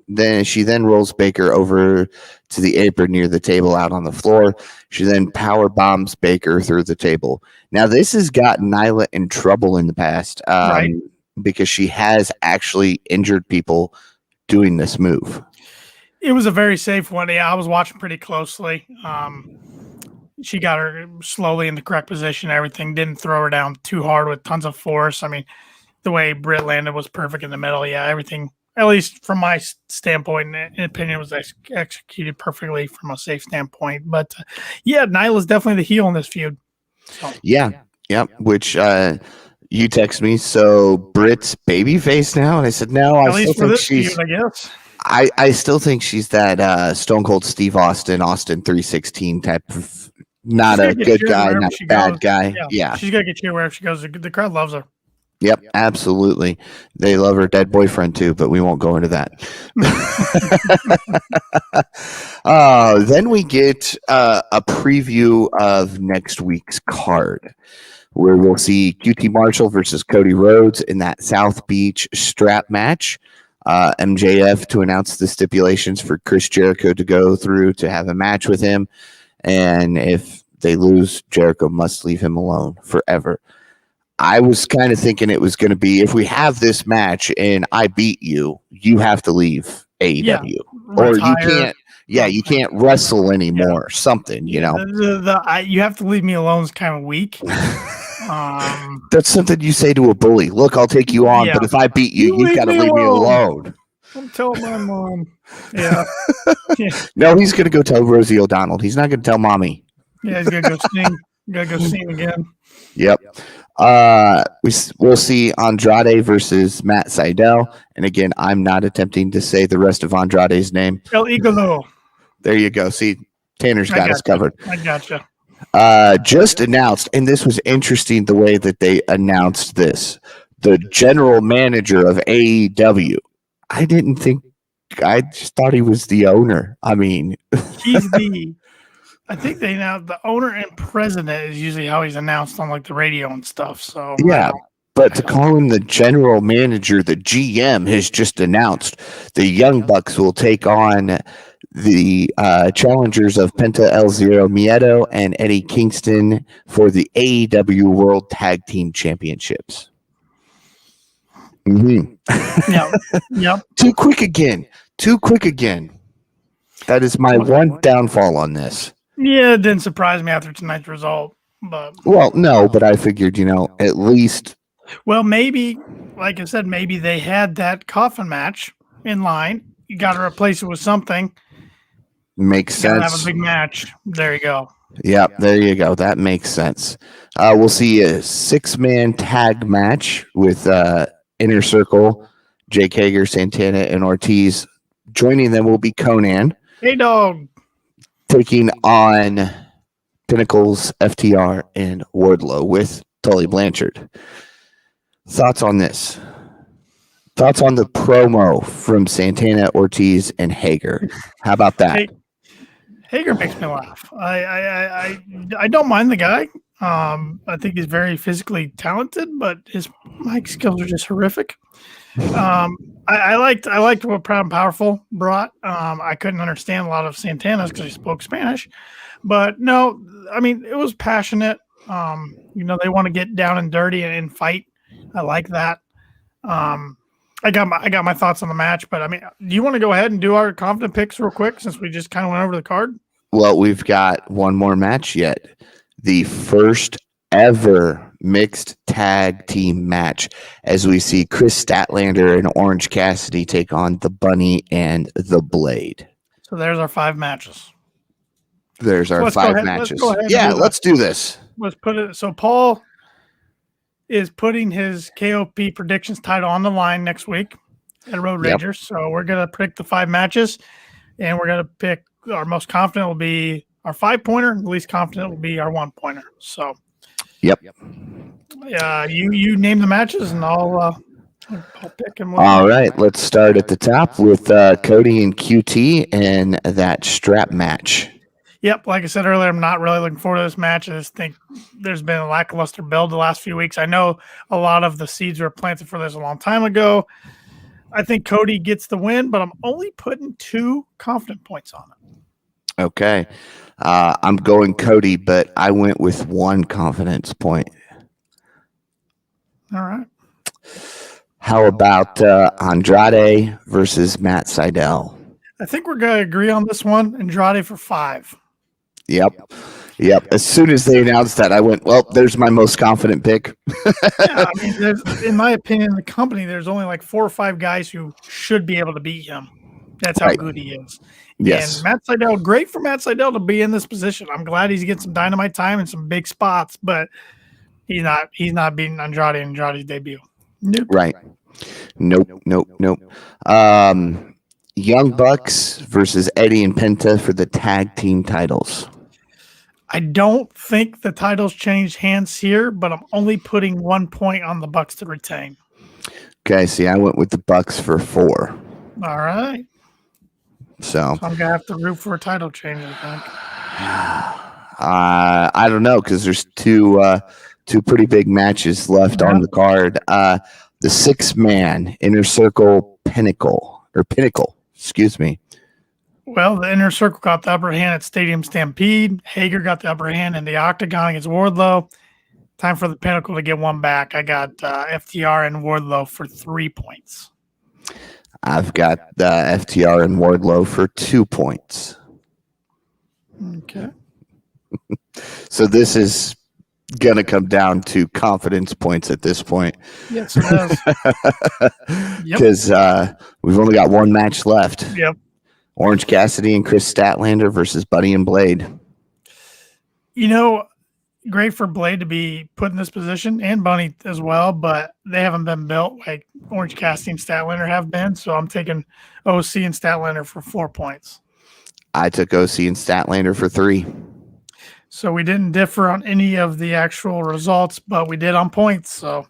Then she rolls Baker over to the apron near the table out on the floor. She then power bombs Baker through the table. Now, this has gotten Nyla in trouble in the past, Right. because she has actually injured people doing this move. It was a very safe one. Yeah, I was watching pretty closely. She got her slowly in the correct position. Everything didn't throw her down too hard with tons of force. I mean, the way Britt landed was perfect in the middle. Yeah, everything, at least from my standpoint and opinion, was executed perfectly from a safe standpoint. But yeah, Nyla's definitely the heel in this feud. So. Yeah. Which you text me. So Britt's babyface now, and I said no. I still think she's. Feud, I guess. I still think she's that Stone Cold Steve Austin 316 type of, not a good guy, not a bad guy. Yeah. She's got to get cheered wherever she goes. The crowd loves her. Yep, absolutely. They love her dead boyfriend too, but we won't go into that. Then we get a preview of next week's card, where we'll see QT Marshall versus Cody Rhodes in that South Beach strap match. MJF to announce the stipulations for Chris Jericho to go through to have a match with him. And if they lose, Jericho must leave him alone forever. I was kind of thinking it was going to be, if we have this match and I beat you, you have to leave AEW. Or you can't. Yeah, you can't wrestle anymore. Yeah. Something, you have to leave me alone is kind of weak. That's something you say to a bully. Look, I'll take you on, but if I beat you, you've got to leave me alone. I'm telling my mom. Yeah. No, he's going to go tell Rosie O'Donnell. He's not going to tell mommy. Yeah, he's going to go sing. Got to go sing again. Yep. We'll see Andrade versus Matt Sydal. And again, I'm not attempting to say the rest of Andrade's name. El Igolo. There you go. See, Tanner's got us covered. I gotcha. Just announced, and this was interesting the way that they announced this. The general manager of AEW. I just thought he was the owner. I mean, I think the owner and president is usually how he's announced on like the radio and stuff. So yeah, but to call him the general manager, the GM has just announced the Young Bucks will take on the challengers of Penta El Zero Miedo and Eddie Kingston for the AEW World Tag Team Championships. Yep. Too quick again. That is my one downfall on this. Yeah, it didn't surprise me after tonight's result. But no, but I figured, at least. Well, maybe, like I said, maybe they had that coffin match in line. You got to replace it with something. Makes sense. Have a big match. There you go. Yeah, there you go. That makes sense. We'll see a 6-man tag match with Inner Circle, Jake Hager, Santana, and Ortiz. Joining them will be Conan. Hey, dog. Taking on Pinnacles, FTR, and Wardlow with Tully Blanchard. Thoughts on this? Thoughts on the promo from Santana, Ortiz, and Hager? How about that? Hager makes me laugh. I don't mind the guy. I think he's very physically talented, but his mic skills are just horrific. I liked what Proud and Powerful brought. I couldn't understand a lot of Santana's because he spoke Spanish, but no, I mean, it was passionate. They want to get down and dirty and fight. I like that. I got my thoughts on the match, but I mean, do you want to go ahead and do our confident picks real quick since we just kind of went over the card? Well, we've got one more match yet. The first ever mixed tag team match as we see Chris Statlander and Orange Cassidy take on the Bunny and the Blade. So there's our 5 matches. There's our 5 matches. Let's do this. Let's put it. So Paul is putting his KOP predictions title on the line next week at Road Rangers. So we're going to predict the 5 matches, and we're going to pick our most confident will be our 5-pointer. The least confident will be our 1-pointer. So, you name the matches, and I'll pick them. All right, let's start at the top with Cody and QT and that strap match. Yep, like I said earlier, I'm not really looking forward to this match. I just think there's been a lackluster build the last few weeks. I know a lot of the seeds were planted for this a long time ago. I think Cody gets the win, but I'm only putting 2 confident points on it. Okay. I'm going Cody, but I went with 1 confidence point. All right. How about Andrade versus Matt Sydal? I think we're going to agree on this one. Andrade for 5. Yep. As soon as they announced that, I went, well, there's my most confident pick. I mean, in my opinion, in the company, there's only like 4 or 5 guys who should be able to beat him. That's how good he is. Yes. And Matt Sydal, great for Matt Sydal to be in this position. I'm glad he's getting some Dynamite time and some big spots, but he's not beating Andrade's debut. Nope. Right. Nope. Young Bucks versus Eddie and Penta for the tag team titles. I don't think the titles changed hands here, but I'm only putting 1 point on the Bucks to retain. Okay, see, I went with the Bucks for 4. All right. So I'm gonna have to root for a title change, I think. I don't know, because there's two pretty big matches left on the card. The 6-man Inner Circle Pinnacle. Excuse me. Well, the Inner Circle got the upper hand at Stadium Stampede. Hager got the upper hand in the Octagon against Wardlow. Time for the Pinnacle to get one back. I got FTR and Wardlow for 3 points. I've got FTR and Wardlow for 2 points. Okay. So this is going to come down to confidence points at this point. Yes, it does. Because we've only got 1 match left. Yep. Orange Cassidy and Chris Statlander versus Buddy and Blade. You know, great for Blade to be put in this position, and Bunny as well, but they haven't been built like Orange Cassidy and Statlander have been. So I'm taking OC and Statlander for 4 points. I took OC and Statlander for 3. So we didn't differ on any of the actual results, but we did on points. So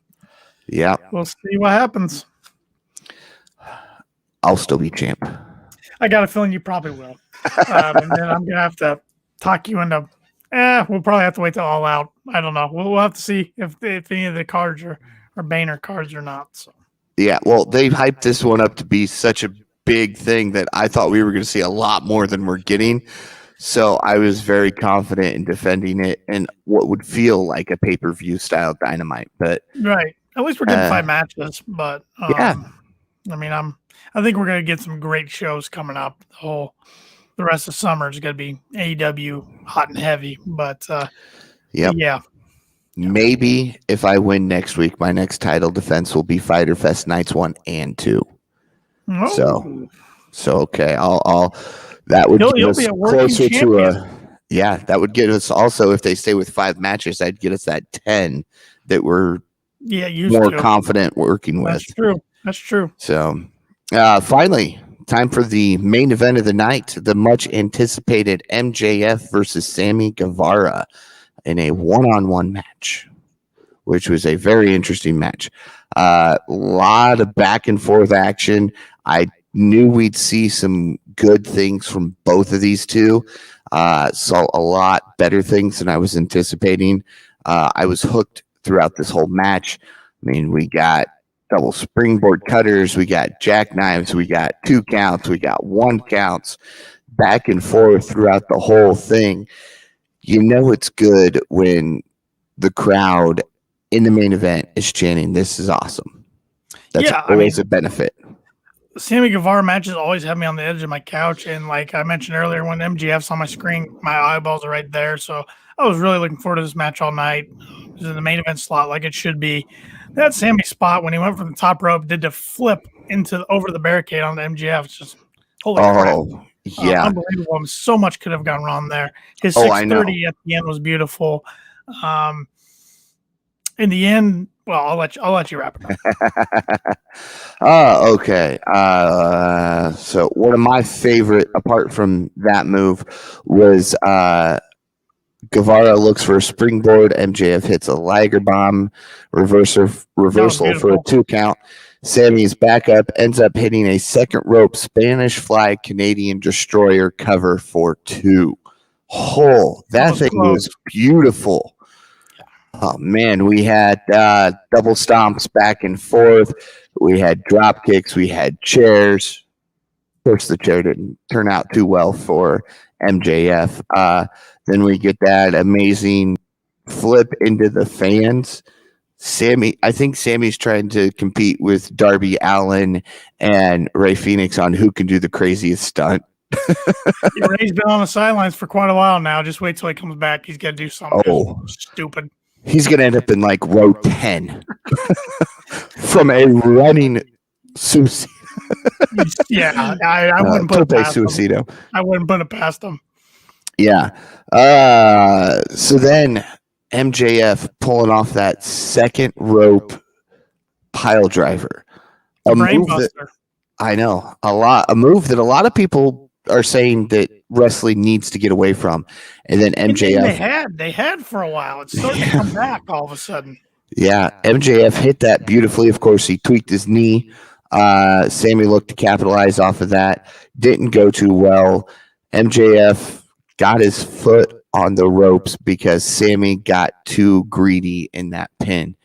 yeah, we'll see what happens. I'll still be champ. I got a feeling you probably will. And then I'm going to have to talk you into, we'll probably have to wait till All Out. I don't know. We'll have to see if any of the cards are Boehner cards or not. So yeah, well, they hyped this one up to be such a big thing that I thought we were going to see a lot more than we're getting. So I was very confident in defending it and what would feel like a pay-per-view style Dynamite. But right, at least we're getting 5 matches. But yeah, I mean, I think we're going to get some great shows coming up. The rest of summer is going to be AEW hot and heavy. But yeah, maybe if I win next week, my next title defense will be Fyter Fest nights 1 and 2. Oh. So okay, I'll that would get us closer to that would get us also, if they stay with 5 matches, I'd get us that 10 that we're more confident working with. That's true. So finally, time for the main event of the night, the much anticipated MJF versus Sammy Guevara in a 1-on-1 match, which was a very interesting match. A lot of back and forth action. I knew we'd see some good things from both of these two. Saw a lot better things than I was anticipating. I was hooked throughout this whole match. I mean, we got double springboard cutters, we got jackknives, we got 2 counts, we got 1 counts, back and forth throughout the whole thing. You know it's good when the crowd in the main event is chanting, "This is awesome." That's Yeah, always a benefit. Sammy Guevara matches always have me on the edge of my couch, and like I mentioned earlier, when MGF's on my screen, my eyeballs are right there. So I was really looking forward to this match all night. It was in the main event slot, like it should be. That Sammy spot when he went from the top rope, did the flip into over the barricade on the MGF. It's just holy crap, Yeah. unbelievable! So much could have gone wrong there. His I know. 630 at the end was beautiful. In the end, well, I'll let you wrap it up. Okay. So one of my favorite, apart from that move, was Guevara looks for a springboard. MJF hits a Liger bomb, reversal for a 2 count. Sammy's back up, ends up hitting a second rope Spanish flag Canadian destroyer cover for 2. That thing was beautiful. Oh man, we had double stomps back and forth. We had drop kicks. We had chairs. Of course, the chair didn't turn out too well for MJF. Then we get that amazing flip into the fans. I think Sammy's trying to compete with Darby Allin and Ray Phoenix on who can do the craziest stunt. Ray's been on the sidelines for quite a while now. Just wait till he comes back. He's got to do something stupid. He's going to end up in like row 10 from a running suicide. Yeah, I wouldn't put it past him. I wouldn't put it past him. Yeah. So then MJF pulling off that second rope pile driver. A move that, I know, a move that a lot of people are saying that wrestling needs to get away from. And then MJF they had for a while. It's starting to come back all of a sudden. Yeah, MJF hit that beautifully. Of course, he tweaked his knee. Sammy looked to capitalize off of that. Didn't go too well. MJF got his foot on the ropes because Sammy got too greedy in that pin.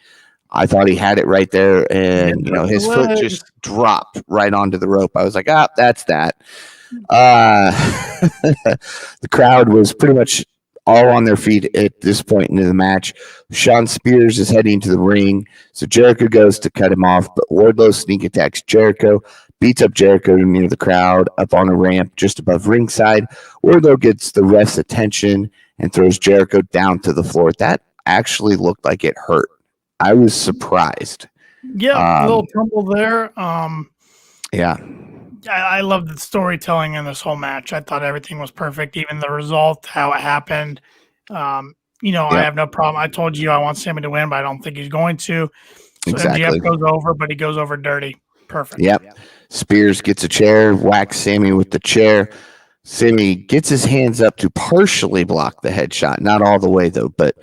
I thought he had it right there, and his foot just dropped right onto the rope. I was like, that's that. The crowd was pretty much all on their feet at this point into the match. Sean Spears is heading to the ring, so Jericho goes to cut him off, but Wardlow sneak attacks Jericho, beats up Jericho near the crowd up on a ramp just above ringside. Wardlow gets the ref's attention and throws Jericho down to the floor. That actually looked like it hurt. I was surprised. Yeah, a little tumble there. Yeah. I love the storytelling in this whole match. I thought everything was perfect, even the result, how it happened. I have no problem. I told you I want Sammy to win, but I don't think he's going to. So MJF goes over, but he goes over dirty. Perfect. Yep. Spears gets a chair, whacks Sammy with the chair. Sammy gets his hands up to partially block the headshot. Not all the way, though, but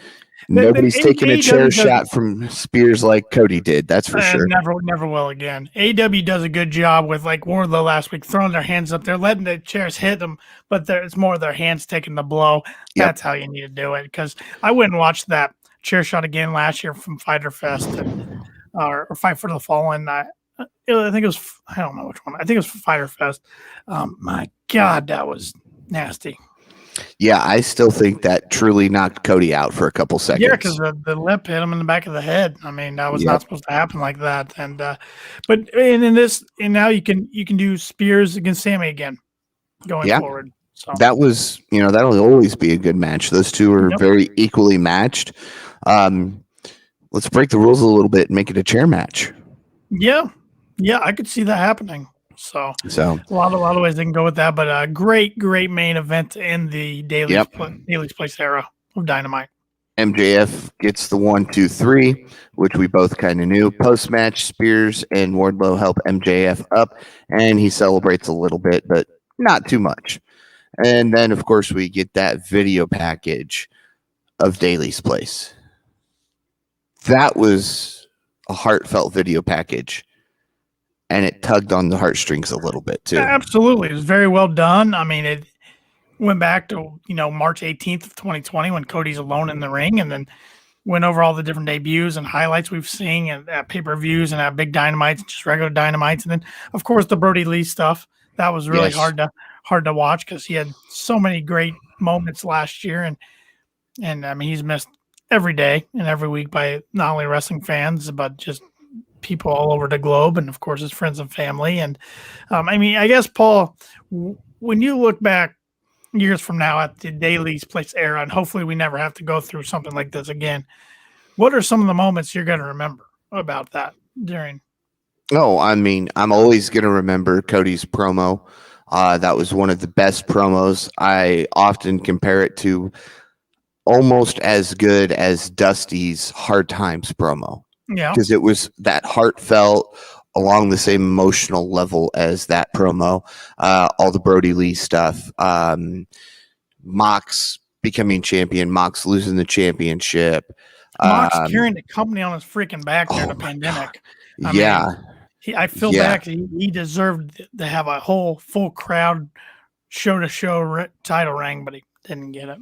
nobody's taking a chair shot from Spears like Cody did. That's for sure. Never will again. AEW does a good job with like Wardlow last week, throwing their hands up. They're letting the chairs hit them, but it's more their hands taking the blow. That's how you need to do it. Because I wouldn't watch that chair shot again last year from Fighter Fest or Fight for the Fallen. I think it was, I don't know which one. I think it was Fighter Fest. My God, that was nasty. Yeah, I still think that truly knocked Cody out for a couple seconds. Yeah, because the lip hit him in the back of the head. I mean, that was not supposed to happen like that. And now you can do Spears against Sammy again going forward. So that was, that'll always be a good match. Those two are very equally matched. Let's break the rules a little bit and make it a chair match. Yeah, I could see that happening. So a lot of ways they can go with that, but a great main event in the Daily's Place era of Dynamite. MJF gets the 1, 2, 3, which we both kind of knew. Post match, Spears and Wardlow help MJF up, and he celebrates a little bit, but not too much. And then, of course, we get that video package of Daily's Place. That was a heartfelt video package. And it tugged on the heartstrings a little bit, too. Absolutely. It was very well done. I mean, it went back to, March 18th of 2020 when Cody's alone in the ring, and then went over all the different debuts and highlights we've seen at pay-per-views and at big Dynamites, just regular Dynamites. And then, of course, the Brody Lee stuff. That was really hard to watch because he had so many great moments last year. And I mean, he's missed every day and every week by not only wrestling fans, but just people all over the globe, and of course his friends and family. And I mean, I guess Paul, when you look back years from now at the Daily's Place era, and hopefully we never have to go through something like this again, what are some of the moments you're going to remember about that during? Oh, I mean, I'm always going to remember Cody's promo. That was one of the best promos. I often compare it to almost as good as Dusty's Hard Times promo Yeah, because it was that heartfelt along the same emotional level as that promo. All the Brody Lee stuff. Mox becoming champion, Mox losing the championship. Mox carrying the company on his freaking back during Oh the my pandemic. God. I Yeah. mean, I feel Yeah. back. He deserved to have a whole full crowd show to show title ring, but he didn't get it.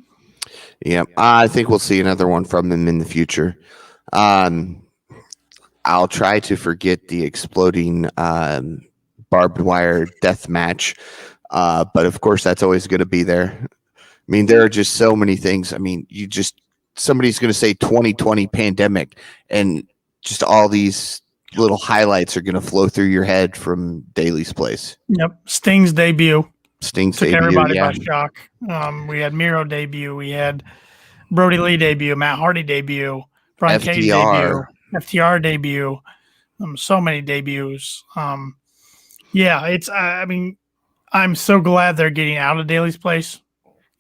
Yeah. I think we'll see another one from him in the future. I'll try to forget the exploding barbed wire death match. But of course, that's always going to be there. I mean, there are just so many things. I mean, somebody's going to say 2020 pandemic, and just all these little highlights are going to flow through your head from Daly's Place. Yep. Sting's debut Sting's took debut, everybody yeah. by shock. We had Miro debut. We had Brody Lee debut, Matt Hardy debut, Brian Cage debut, FTR debut. So many debuts. Yeah, it's. I mean, I'm so glad they're getting out of Daly's Place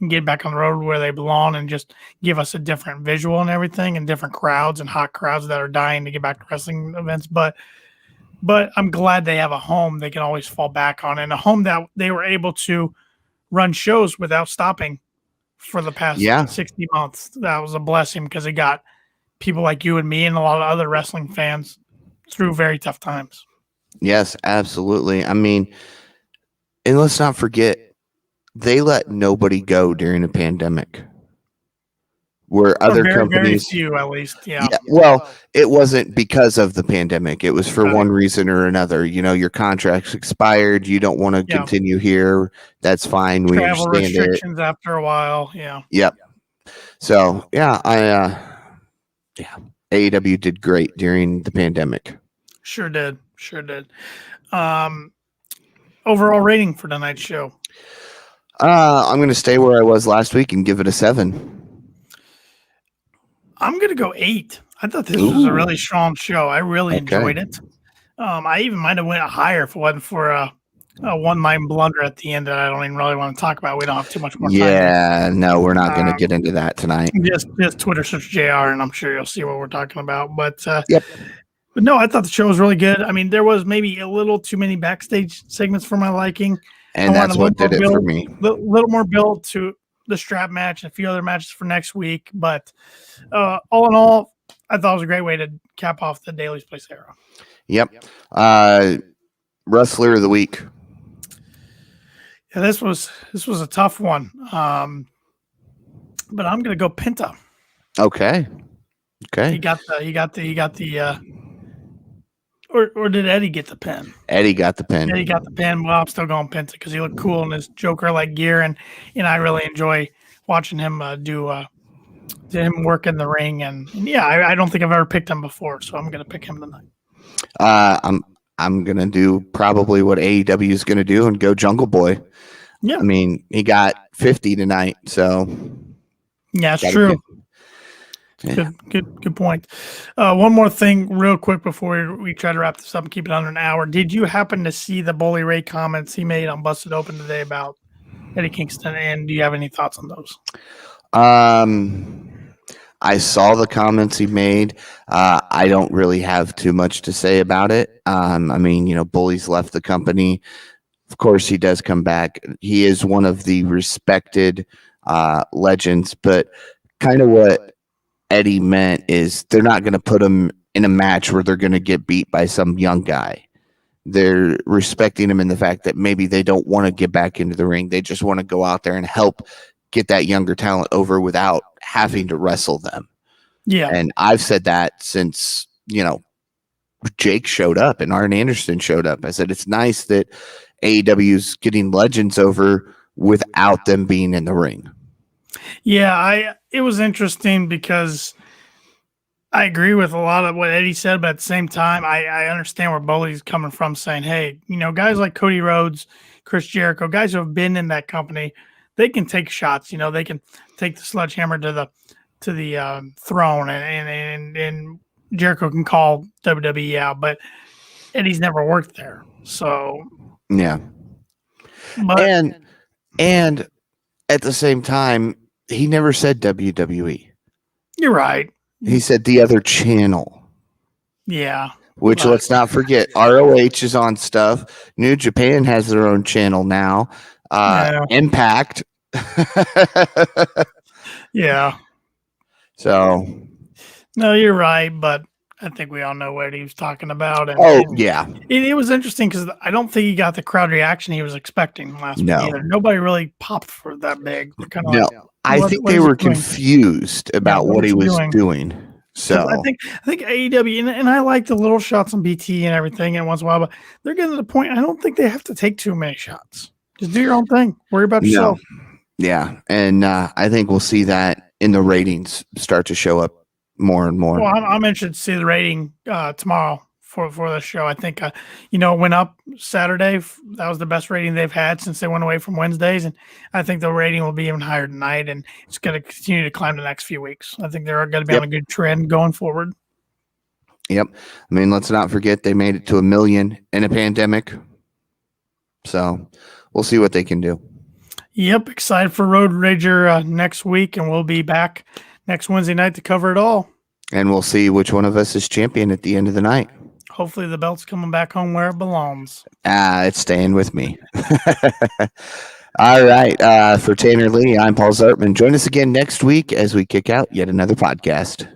and get back on the road where they belong, and just give us a different visual and everything, and different crowds and hot crowds that are dying to get back to wrestling events. But I'm glad they have a home they can always fall back on, and a home that they were able to run shows without stopping for the past 60 months. That was a blessing because it got people like you and me and a lot of other wrestling fans through very tough times. Yes, absolutely. I mean, and let's not forget, they let nobody go during a pandemic. Where other companies, very few at least, yeah. Well, it wasn't because of the pandemic. It was for one reason or another. You know, your contract's expired. You don't want to continue here. That's fine. We Travel understand restrictions after a while. Yeah. Yep. So AEW did great during the pandemic. Sure did. Overall rating for tonight's show. I'm going to stay where I was last week and give it a 7. I'm going to go 8. I thought this was a really strong show. I really enjoyed it. I even might have went higher if it wasn't for a one-line blunder at the end that I don't even really want to talk about. We don't have too much more time. Yeah, no, we're not going to get into that tonight. Just Twitter search JR, and I'm sure you'll see what we're talking about. But But no, I thought the show was really good. I mean, there was maybe a little too many backstage segments for my liking. And that's what did it for me. A little more build to the strap match and a few other matches for next week. But all in all, I thought it was a great way to cap off the Daily's Place era. Yep. Wrestler of the week. Yeah, this was a tough one. But I'm gonna go Penta. Okay. He got the or did Eddie get the pin? Eddie got the pin. Well, I'm still going Penta because he looked cool in his Joker-like gear, and I really enjoy watching him do him work in the ring. And I don't think I've ever picked him before, so I'm gonna pick him tonight. I'm gonna do probably what AEW is gonna do and go Jungle Boy. Yeah, I mean, he got 50 tonight, so yeah, it's true. Good point. One more thing real quick before we try to wrap this up and keep it under an hour. Did you happen to see the Bully Ray comments he made on Busted Open today about Eddie Kingston, and do you have any thoughts on those? I saw the comments he made. I don't really have too much to say about it. I mean, Bully's left the company. Of course, he does come back. He is one of the respected legends, but kind of what Eddie meant is they're not going to put him in a match where they're going to get beat by some young guy. They're respecting him in the fact that maybe they don't want to get back into the ring. They just want to go out there and help get that younger talent over without having to wrestle them. Yeah. And I've said that since, Jake showed up and Arn Anderson showed up. I said, it's nice that AEW's getting legends over without them being in the ring. Yeah, it was interesting because I agree with a lot of what Eddie said, but at the same time, I understand where Bully's coming from, saying, hey, guys like Cody Rhodes, Chris Jericho, guys who have been in that company, they can take shots. They can take the sledgehammer to the throne, and Jericho can call WWE out, but Eddie's never worked there. So yeah, but and at the same time, he never said WWE. You're right. He said the other channel. Yeah. Which, let's not forget, ROH is on stuff. New Japan has their own channel now. Impact. Yeah. So. No, you're right, but I think we all know what he was talking about. Yeah. It was interesting because I don't think he got the crowd reaction he was expecting last week either. Nobody really popped for that big. They're kind of like, I think they were confused about what he was doing. So I think AEW, and I like the little shots on BT and everything and once in a while, but they're getting to the point I don't think they have to take too many shots. Just do your own thing. Worry about yourself. Yeah. And I think we'll see that in the ratings start to show up more and more. Well, I'm interested to see the rating tomorrow for the show. I think it went up Saturday. That was the best rating they've had since they went away from Wednesdays, and I think the rating will be even higher tonight, and it's going to continue to climb the next few weeks. I think they're going to be on a good trend going forward. Yep. I mean, let's not forget they made it to 1 million in a pandemic, so we'll see what they can do. Yep. Excited for Road Rager next week, and we'll be back next Wednesday night to cover it all. And we'll see which one of us is champion at the end of the night. Hopefully the belt's coming back home where it belongs. It's staying with me. All right. For Tanner Lee, I'm Paul Zartman. Join us again next week as we kick out yet another podcast.